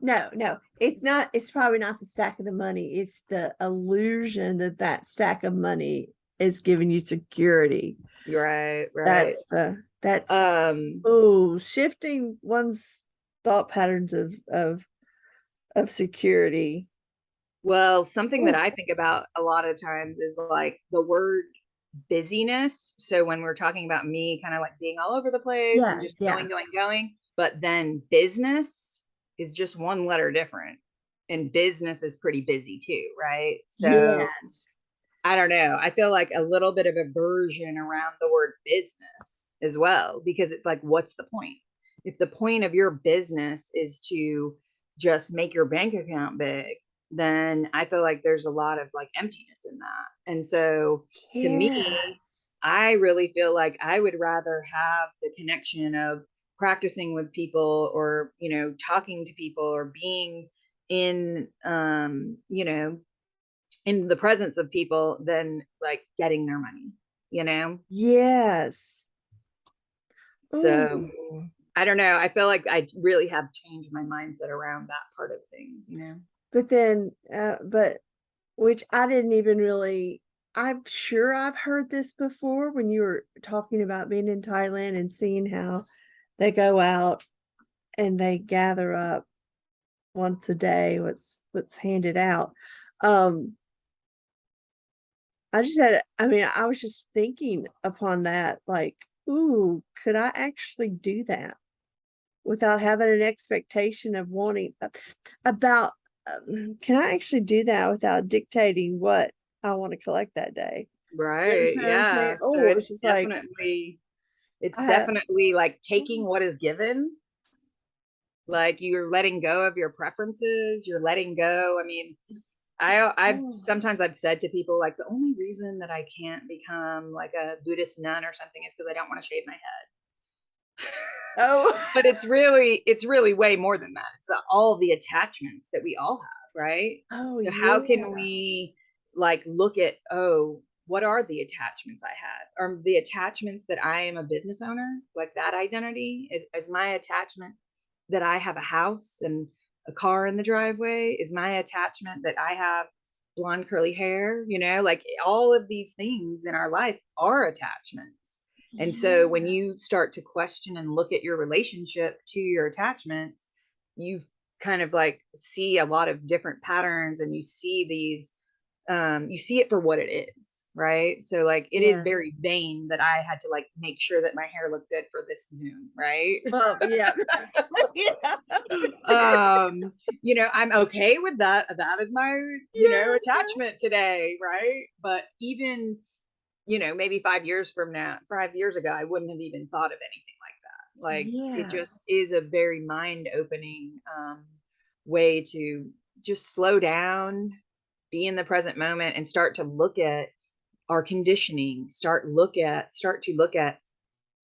no, no, it's not. It's probably not the stack of the money. It's the illusion that that stack of money is giving you security. Right, right. That's Um, oh, shifting one's thought patterns of security. well, something that Oh, I think about a lot of times is like the word busyness. So when we're talking about me kind of like being all over the place and yeah, just yeah. going, but then business is just one letter different. And business is pretty busy too, right? So Yes. I don't know. I feel like a little bit of aversion around the word business as well, because it's like, what's the point? If the point of your business is to just make your bank account big, then I feel like there's a lot of like emptiness in that. And so to me, Yes. I really feel like I would rather have the connection of practicing with people or, talking to people or being in, in the presence of people than like getting their money. Yes. So Ooh. I don't know. I feel like I really have changed my mindset around that part of things. But then, but which I didn't even really, I'm sure I've heard this before when you were talking about being in Thailand and seeing how they go out and they gather up once a day what's handed out. Um, I was just thinking upon that, like, ooh, could I actually do that without having an expectation of wanting about can I actually do that without dictating what I want to collect that day? You Right. understand what I'm saying? Yeah. So Oh, it's just like it's I have definitely like taking what is given. Like you're letting go of your preferences. You're letting go. I mean, I've Oh. sometimes I've said to people like the only reason that I can't become like a Buddhist nun or something is because I don't want to shave my head. Oh. But it's really way more than that. It's all the attachments that we all have, right? Oh, So how yeah. can we like look at, oh, what are the attachments I had? Are the attachments that I am a business owner, like that identity? Is my attachment that I have a house and a car in the driveway? Is my attachment that I have blonde curly hair? You know, like all of these things in our life are attachments. And so when Yeah. you start to question and look at your relationship to your attachments, you kind of like see a lot of different patterns, and you see these you see it for what it is, right? So like it is Yeah. very vain that I had to like make sure that my hair looked good for this Zoom, right? Well, yeah. Yeah. um you know, I'm okay with that. That is my, you know, Yeah. attachment today, right? But even, you know, maybe 5 years from now, 5 years ago, I wouldn't have even thought of anything like that. Like it Yeah. just is a very mind opening way to just slow down, be in the present moment, and start to look at our conditioning, start to look at,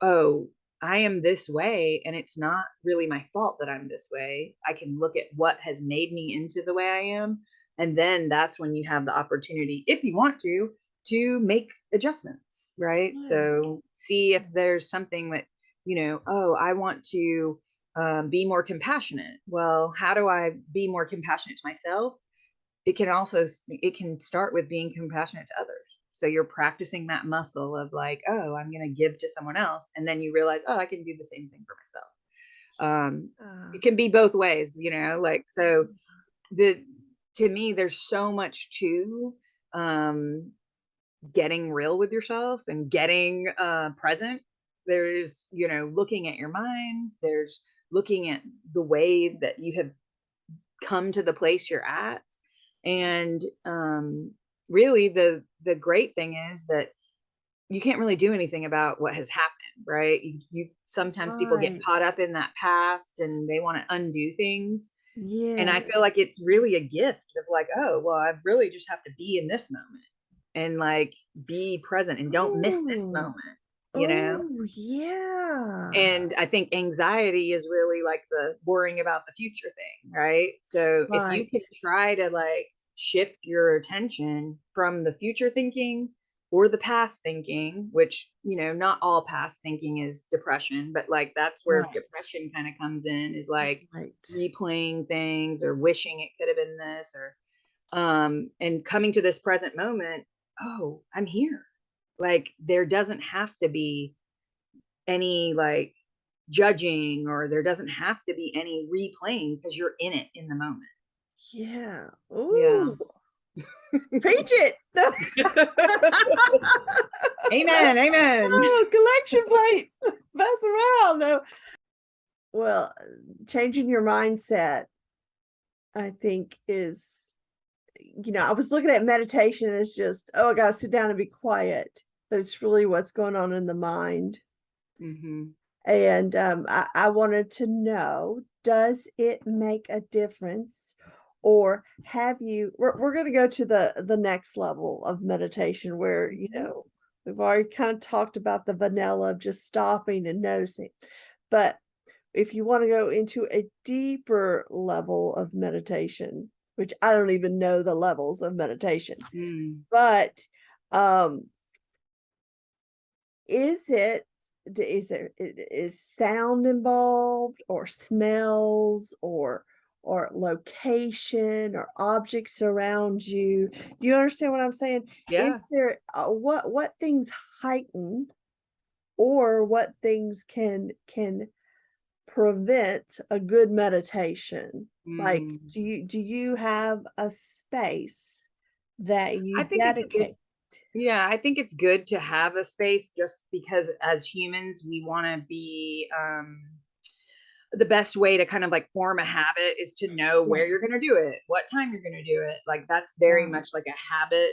oh, I am this way, and it's not really my fault that I'm this way. I can look at what has made me into the way I am. And then that's when you have the opportunity, if you want to make adjustments, right? Yeah. So see if there's something that, you know, oh, I want to be more compassionate. Well, how do I be more compassionate to myself? It can start with being compassionate to others. So you're practicing that muscle of like, oh, I'm going to give to someone else, and then you realize, oh, I can do the same thing for myself. Uh, It can be both ways, you know, like, so the to me there's so much to um getting real with yourself and getting present. There's, you know, looking at your mind, there's looking at the way that you have come to the place you're at. And really the great thing is that you can't really do anything about what has happened, right? You sometimes people get right. caught up in that past and they want to undo things. And I feel Yes. like it's really a gift of like, oh, well, I really just have to be in this moment and like be present and don't miss this Oh. moment, you know? Oh, yeah. And I think anxiety is really like the worrying about the future thing, right? So if you Right. can try to like shift your attention from the future thinking or the past thinking, which, you know, not all past thinking is depression, but like that's where Right. depression kind of comes in, is like Right. replaying things or wishing it could have been this, or and coming to this present moment. Oh, I'm here. Like there doesn't have to be any like judging, or there doesn't have to be any replaying because you're in it in the moment. Yeah. Yeah. Ooh, preach it. Amen. Amen. Oh, collection plate. Pass around. No. Well, changing your mindset, I think, is, I was looking at meditation as just, oh, I gotta sit down and be quiet. But it's really what's going on in the mind. Hmm. And I wanted to know, does it make a difference? Or have you, we're going to go to the next level of meditation where, we've already kind of talked about the vanilla of just stopping and noticing. But if you want to go into a deeper level of meditation, which I don't even know the levels of meditation, Mm. but um is it is sound involved, or smells, or location, or objects around you? Do you understand what I'm saying? Is Yeah. there, what things heighten, or what things can prevent a good meditation? Like, Mm. do you have a space that I you think it's good. dedicate? Yeah, I think it's good to have a space, just because as humans, we want to be the best way to kind of like form a habit is to know Yeah, where you're going to do it, what time you're going to do it. Like that's very right, much like a habit,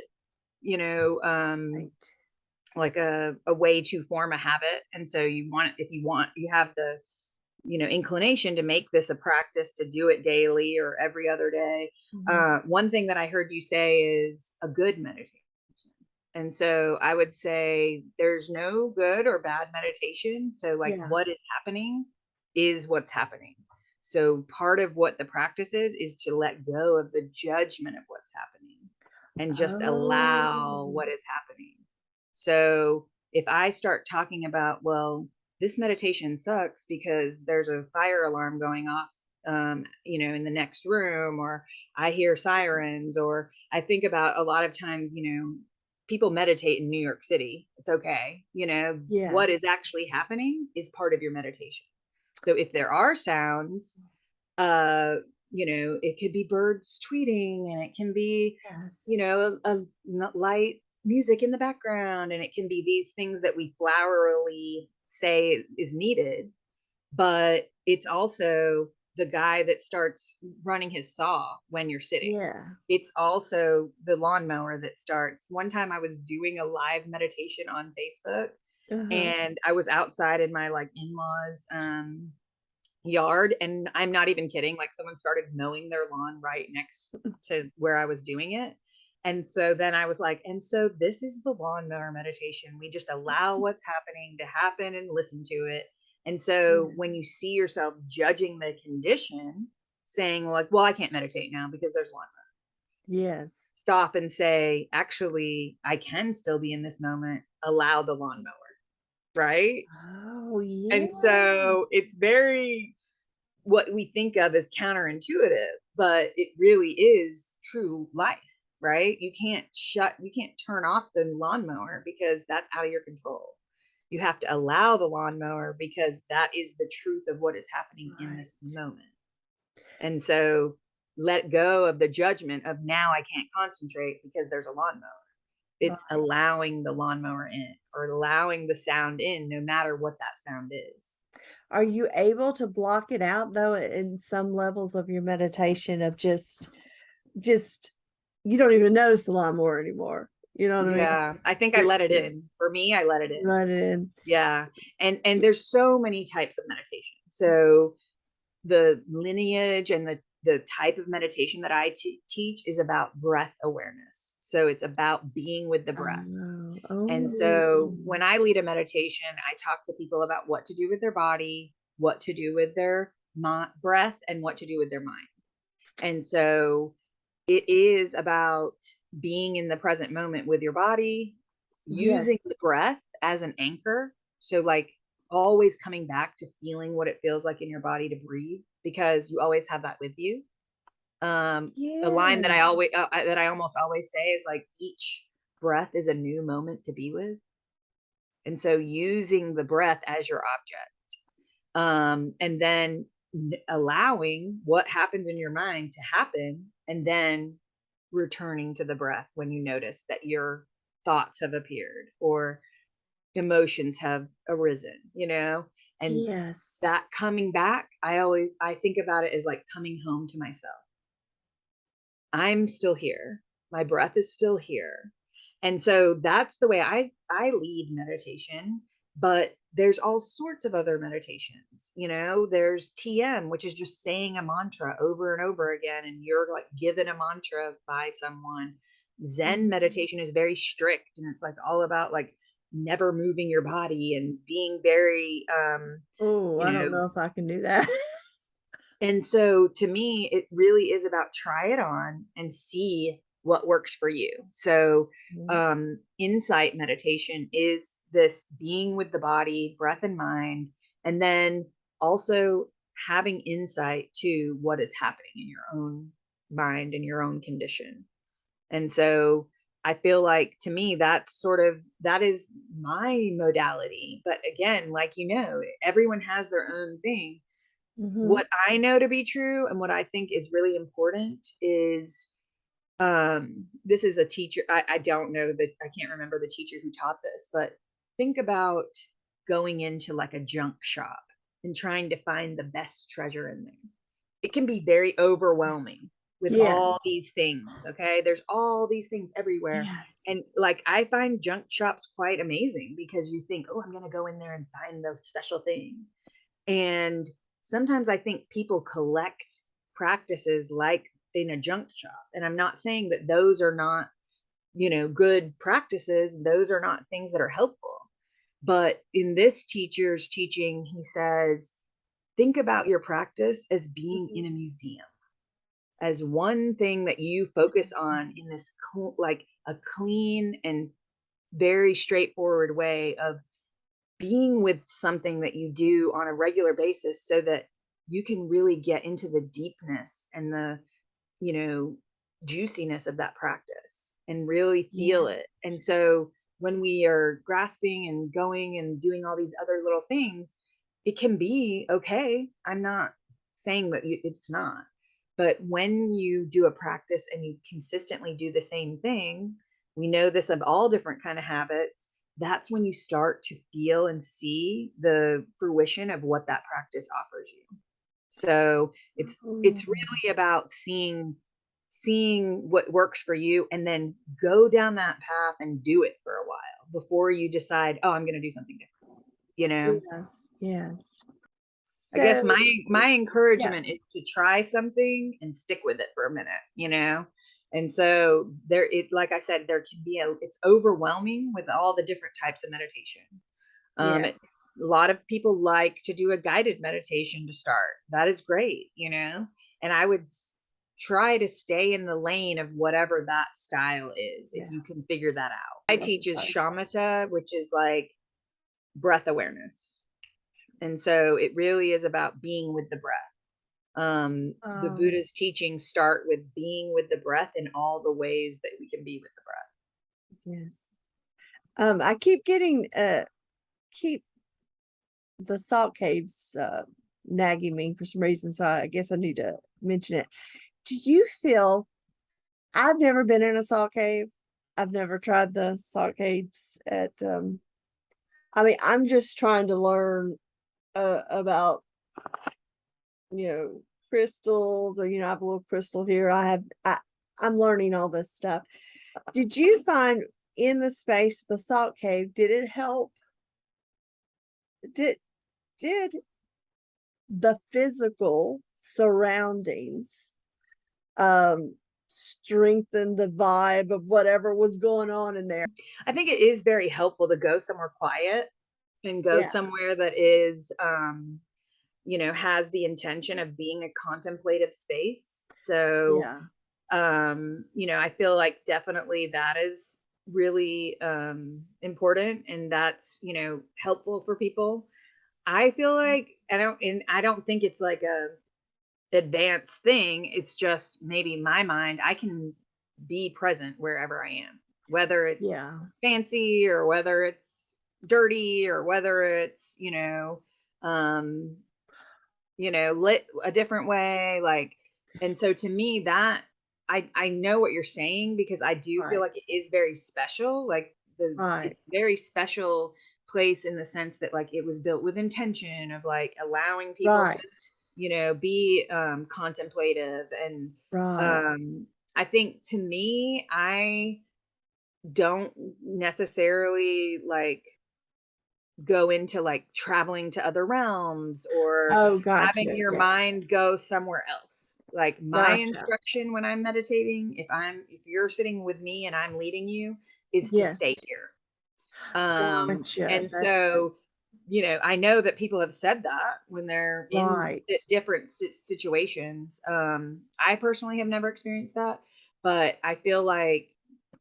you know, right. like a way to form a habit. And so you want, if you want, you have inclination to make this a practice, to do it daily or every other day. Mhm. One thing that I heard you say is a good meditation. And so I would say there's no good or bad meditation. So, like, Yeah. what is happening is what's happening. So, part of what the practice is to let go of the judgment of what's happening and just allow Oh, what is happening. So, if I start talking about, well, this meditation sucks because there's a fire alarm going off, in the next room, or I hear sirens, or I think about a lot of times, people meditate in New York City. It's okay. yeah. What is actually happening is part of your meditation. So if there are sounds, uh, it could be birds tweeting, and it can be, Yes. light music in the background, and it can be these things that we flowerily say is needed, but it's also the guy that starts running his saw when you're sitting. Yeah. It's also the lawnmower that starts. One time I was doing a live meditation on Facebook, Uh-huh. and I was outside in my like in-laws yard, and I'm not even kidding, like someone started mowing their lawn right next to where I was doing it. And so then I was like, and so this is the lawnmower meditation. We just allow what's happening to happen and listen to it. And so Yeah. when you see yourself judging the condition, saying like, well, I can't meditate now because there's lawnmower. Yes. Stop and say, actually, I can still be in this moment. Allow the lawnmower, right? Oh, yeah. And so it's very, what we think of as counterintuitive, but it really is true life, right? You can't turn off the lawnmower because that's out of your control. You have to allow the lawnmower because that is the truth of what is happening in Right. this moment. And so let go of the judgment of, now I can't concentrate because there's a lawnmower. It's Right. allowing the lawnmower in, or allowing the sound in, no matter what that sound is. Are you able to block it out though in some levels of your meditation of just you don't even notice the lawnmower anymore. You know what I mean? Yeah, I think I You're let it you're in. For me, I let it you in. let it in. Yeah. And there's so many types of meditation. So the lineage and the type of meditation that I teach is about breath awareness. So it's about being with the breath. Oh, And so oh, when I lead a meditation, I talk to people about what to do with their body, what to do with their breath, and what to do with their mind. And so it is about being in the present moment with your body, using yes, the breath as an anchor. So, like, always coming back to feeling what it feels like in your body to breathe, because you always have that with you. A line that yeah, I almost always say is like, each breath is a new moment to be with. And so using the breath as your object, and then allowing what happens in your mind to happen, and then returning to the breath when you notice that your thoughts have appeared or emotions have arisen, and yes. that coming back, I think about it as like coming home to myself. I'm still here. My breath is still here. And so that's the way I lead meditation, but there's all sorts of other meditations. There's TM, which is just saying a mantra over and over again, and you're like given a mantra by someone. Zen Mhm. meditation is very strict, and it's like all about like never moving your body and being very Oh, you I don't know know if I can do that. and so to me, it really is about try it on and see what works for you. So, Mhm. insight meditation is this being with the body, breath and mind, and then also having insight to what is happening in your own mind and your own condition. And so I feel like, to me, that is my modality. But again, like, everyone has their own thing. Mhm. What I know to be true, and what I think is really important is, this is a teacher. I don't know that, I can't remember the teacher who taught this, but think about going into like a junk shop and trying to find the best treasure in there. It can be very overwhelming with Yes, all these things. Okay. There's all these things everywhere. yes. And like, I find junk shops quite amazing because you think, oh, I'm going to go in there and find the special thing. And sometimes I think people collect practices like in a junk shop. And I'm not saying that those are not, good practices. Those are not things that are helpful. But in this teacher's teaching, he says, think about your practice as being Mhm. in a museum, as one thing that you focus on in this like a clean and very straightforward way of being with something that you do on a regular basis so that you can really get into the deepness and the, you know, juiciness of that practice and really Yeah. feel it. And so when we are grasping and going and doing all these other little things, it can be okay. I'm not saying that it's not. But when you do a practice and you consistently do the same thing, we know this of all different kind of habits, that's when you start to feel and see the fruition of what that practice offers you. So it's Oh, really about seeing what works for you and then go down that path and do it for a while before you decide, oh, I'm going to do something different. yes, yes. I guess So, my yeah, encouragement is to try something and stick with it for a minute. And so there it like I said, there can be it's overwhelming with all the different types of meditation. yes, A lot of people like to do a guided meditation to start. That is great. And I would try to stay in the lane of whatever that style is if yeah. you can figure that out. I teach is Sorry. shamatha, which is like breath awareness. And so it really is about being with the breath. The Um, Buddha's teachings start with being with the breath in all the ways that we can be with the breath. yes. I keep getting keep the salt caves nagging me for some reason, so I guess I need to mention it. Do you feel I've never been in a salt cave. I've never tried the salt caves at I mean, I'm just trying to learn about, you know, crystals or I have a little crystal here. I'm learning all this stuff. Did you find in the space of the salt cave, did it help? Did did the physical surroundings strengthen the vibe of whatever was going on in there? I think it is very helpful to go somewhere quiet and go Yeah, somewhere that is has the intention of being a contemplative space. So yeah, I feel like definitely that is really important and that's helpful for people. I feel like I don't think it's like a advanced thing. It's just maybe my mind. I can be present wherever I am, whether it's yeah, fancy or whether it's dirty or whether it's, um, lit a different way. Like, and so to me, that I know what you're saying because I do feel right, like it is very special. Like right, it's very special place in the sense that like it was built with intention of like allowing people to right, be contemplative and right. um I think to me I don't necessarily like go into like traveling to other realms or Oh, having gotcha. your Yeah, mind go somewhere else. Like my gotcha. instruction when I'm meditating, if you're sitting with me and I'm leading you, is to Yes, stay here. gotcha. And That's so, I know that people have said that when they're in right. different situations. I personally have never experienced that, but I feel like,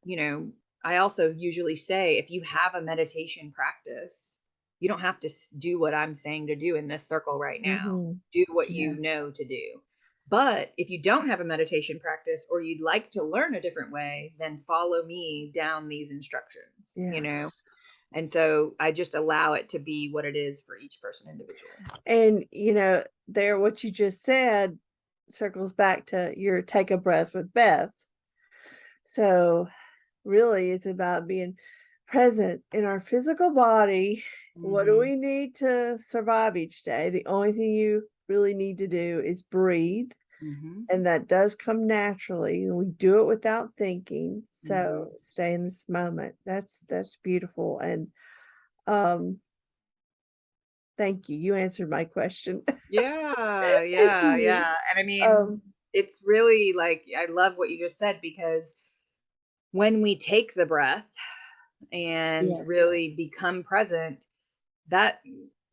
you know, I also usually say if you have a meditation practice, you don't have to do what I'm saying to do in this circle right now. Hmm. Do what you Yes, know to do. But if you don't have a meditation practice or you'd like to learn a different way, then follow me down these instructions. yeah. And so I just allow it to be what it is for each person individually. And there what you just said circles back to your take a breath with Beth. So really it's about being present in our physical body. What do Mhm. we need to survive each day? The only thing you really need to do is breathe. Mhm. And that does come naturally, and we do it without thinking. So Mhm. stay in this moment. That's beautiful. And um Thank you. You answered my question. Yeah, Thank yeah, you. yeah. And I mean, Um, it's really like, I love what you just said, because when we take the breath and yes. really become present, that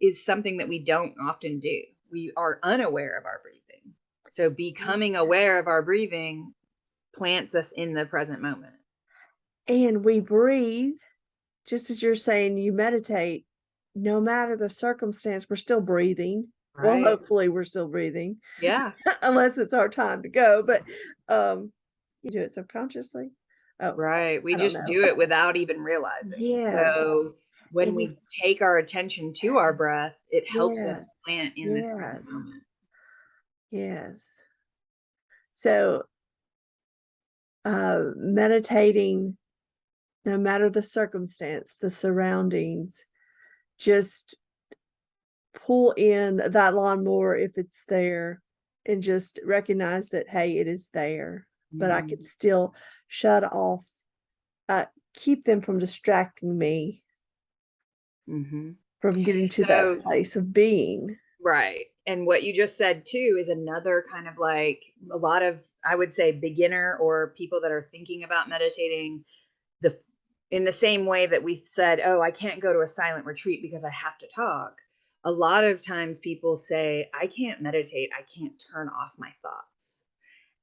is something that we don't often do. We are unaware of our breathing. So becoming aware of our breathing plants us in the present moment. And we breathe, just as you're saying, you meditate, no matter the circumstance, we're still breathing. Well, Right. hopefully we're still breathing, Yeah. unless it's our time to go. But you do it subconsciously. Oh, Right. We I don't just know. do it without even realizing. Yes. So when And if we take our attention to our breath, it helps us yes, plant in this present yes, moment. yes. So meditating, no matter the circumstance, the surroundings, just pull in that lawnmower if it's there and just recognize that, hey, it is there, but I Mhm. could still shut off, uh, keep them from distracting me Mhm. from getting to that So place of being. right. And what you just said too is another kind of like, a lot of, I would say, beginner or people that are thinking about meditating, the in the same way that we said, "Oh, I can't go to a silent retreat because I have to talk." A lot of times people say, "I can't meditate. I can't turn off my thoughts."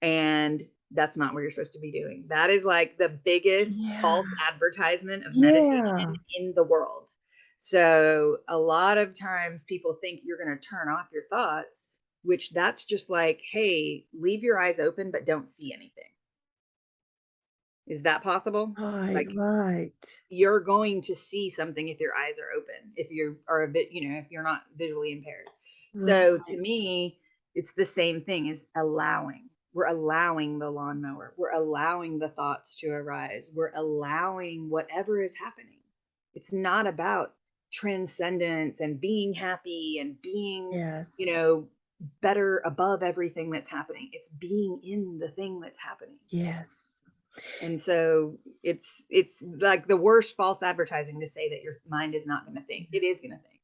And that's not what you're supposed to be doing. That is like the biggest Yeah. false advertisement of meditation Yeah. in the world. So a lot of times people think you're going to turn off your thoughts, which that's just like, hey, leave your eyes open, but don't see anything. Is that possible? Right, Like, right, you're going to see something if your eyes are open, if you are a bit, if you're not visually impaired. So to right. me, it's the same thing as allowing. We're allowing the lawnmower. We're allowing the thoughts to arise. We're allowing whatever is happening. It's not about transcendence and being happy and being, you Yes. know, better above everything that's happening. It's being in the thing that's happening. Yes. And so it's like the worst false advertising to say that your mind is not going to think. It is going to think.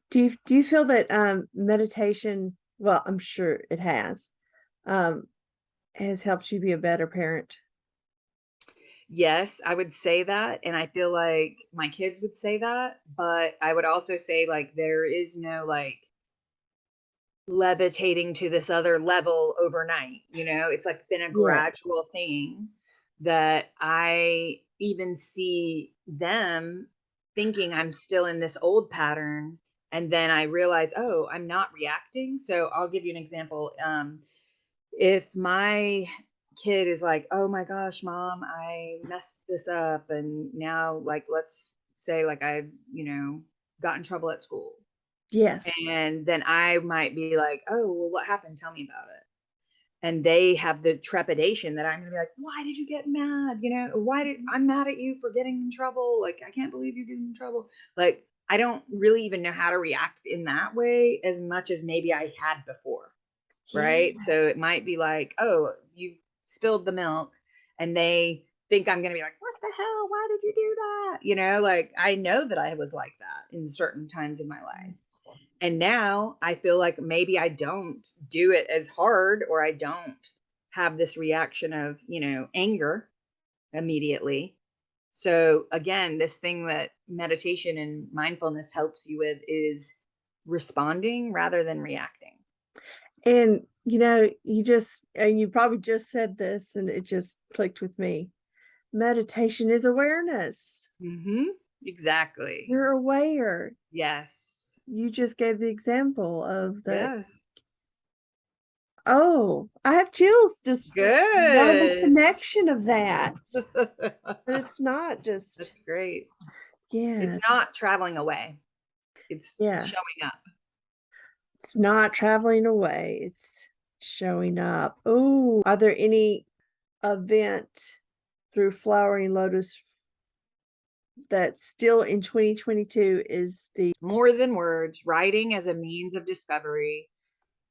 Do you feel that, meditation, well, I'm sure it um, has helped you be a better parent? Yes, I would say that, and I feel like my kids would say that, but I would also say like there is no like levitating to this other level overnight, It's like been a Yeah. gradual thing that I even see them thinking I'm still in this old pattern, and then I realize, "Oh, I'm not reacting." So, I'll give you an example. If my kid is like, "Oh my gosh, mom, I messed this up, and now, like, let's say, like, got in trouble at school." Yes. And then I might be like, "Oh, well, what happened? Tell me about it." And they have the trepidation that I'm gonna be like, "Why did you get mad?" Or, "Why did I'm mad at you for getting in trouble? Like, I can't believe you're getting in trouble." Like, I don't really even know how to react in that way as much as maybe I had before, Yeah. right? So it might be like, "Oh, you spilled the milk," and they think I'm gonna be like, "What the hell? Why did you do that?" Like, I know that I was like that in certain times in my life. And now I feel like maybe I don't do it as hard, or I don't have this reaction of, anger immediately. So again, this thing that meditation and mindfulness helps you with is responding rather than reacting. And, you probably just said this and it just clicked with me. Meditation is awareness. Mhm. Exactly. You're aware. Yes. You just gave the example of that. Yes. Oh, I have chills just on the Good. connection of that. And it's not just That's great. It's yes, not traveling away. It's yeah. showing up. It's not traveling away, it's showing up. Oh, are there any event through Flowering Lotus that still in 2022 is the More than words, writing as a means of discovery.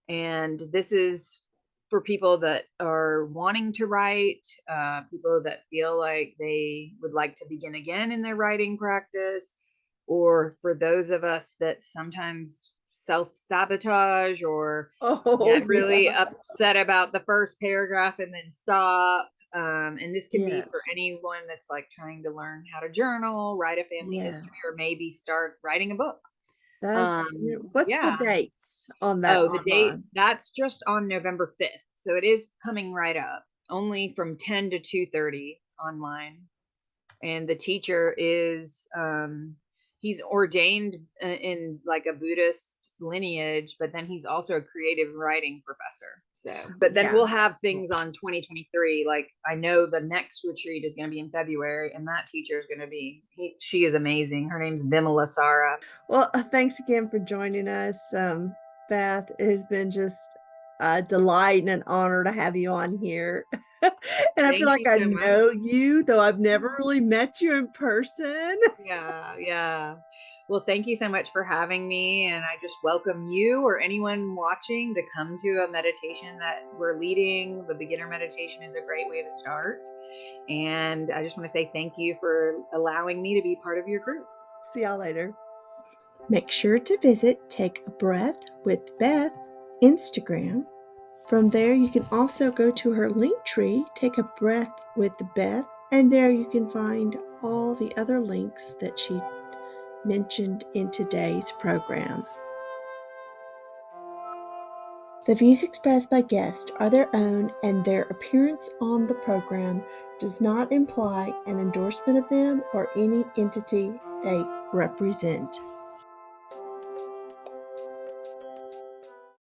And this is for people that are wanting to write, people that feel like they would like to begin again in their writing practice. or for those of us that sometimes self-sabotage or Oh, get really yeah. upset about the first paragraph and then stop. And this can be Yes. for anyone that's like trying to learn how to journal, write a family Yes. history, or maybe start writing a book. That's, what's the Yeah. dates on that Oh, the date, online? that's just on November 5th. So it is coming right up, only from 10 to 2:30 online. And the teacher is he's ordained in like a Buddhist lineage, but then he's also a creative writing professor. So, but then Yeah. we'll have things on 2023. Like I know the next retreat is going to be in February, and that teacher is going to be she is amazing. Her name's Vimala Sara. Well, thanks again for joining us, Beth. It has been just a delight and an honor to have you on here. And I feel Thank like you I so much. know you, though I've never really met you in person. Yeah, yeah. Well, thank you so much for having me. And I just welcome you or anyone watching to come to a meditation that we're leading. The beginner meditation is a great way to start. And I just want to say thank you for allowing me to be part of your group. See y'all later. Make sure to visit Take a Breath with Beth Instagram. From there, you can also go to her link tree, Take a Breath with Beth, and there you can find all the other links that she mentioned in today's program. The views expressed by guests are their own, and their appearance on the program does not imply an endorsement of them or any entity they represent.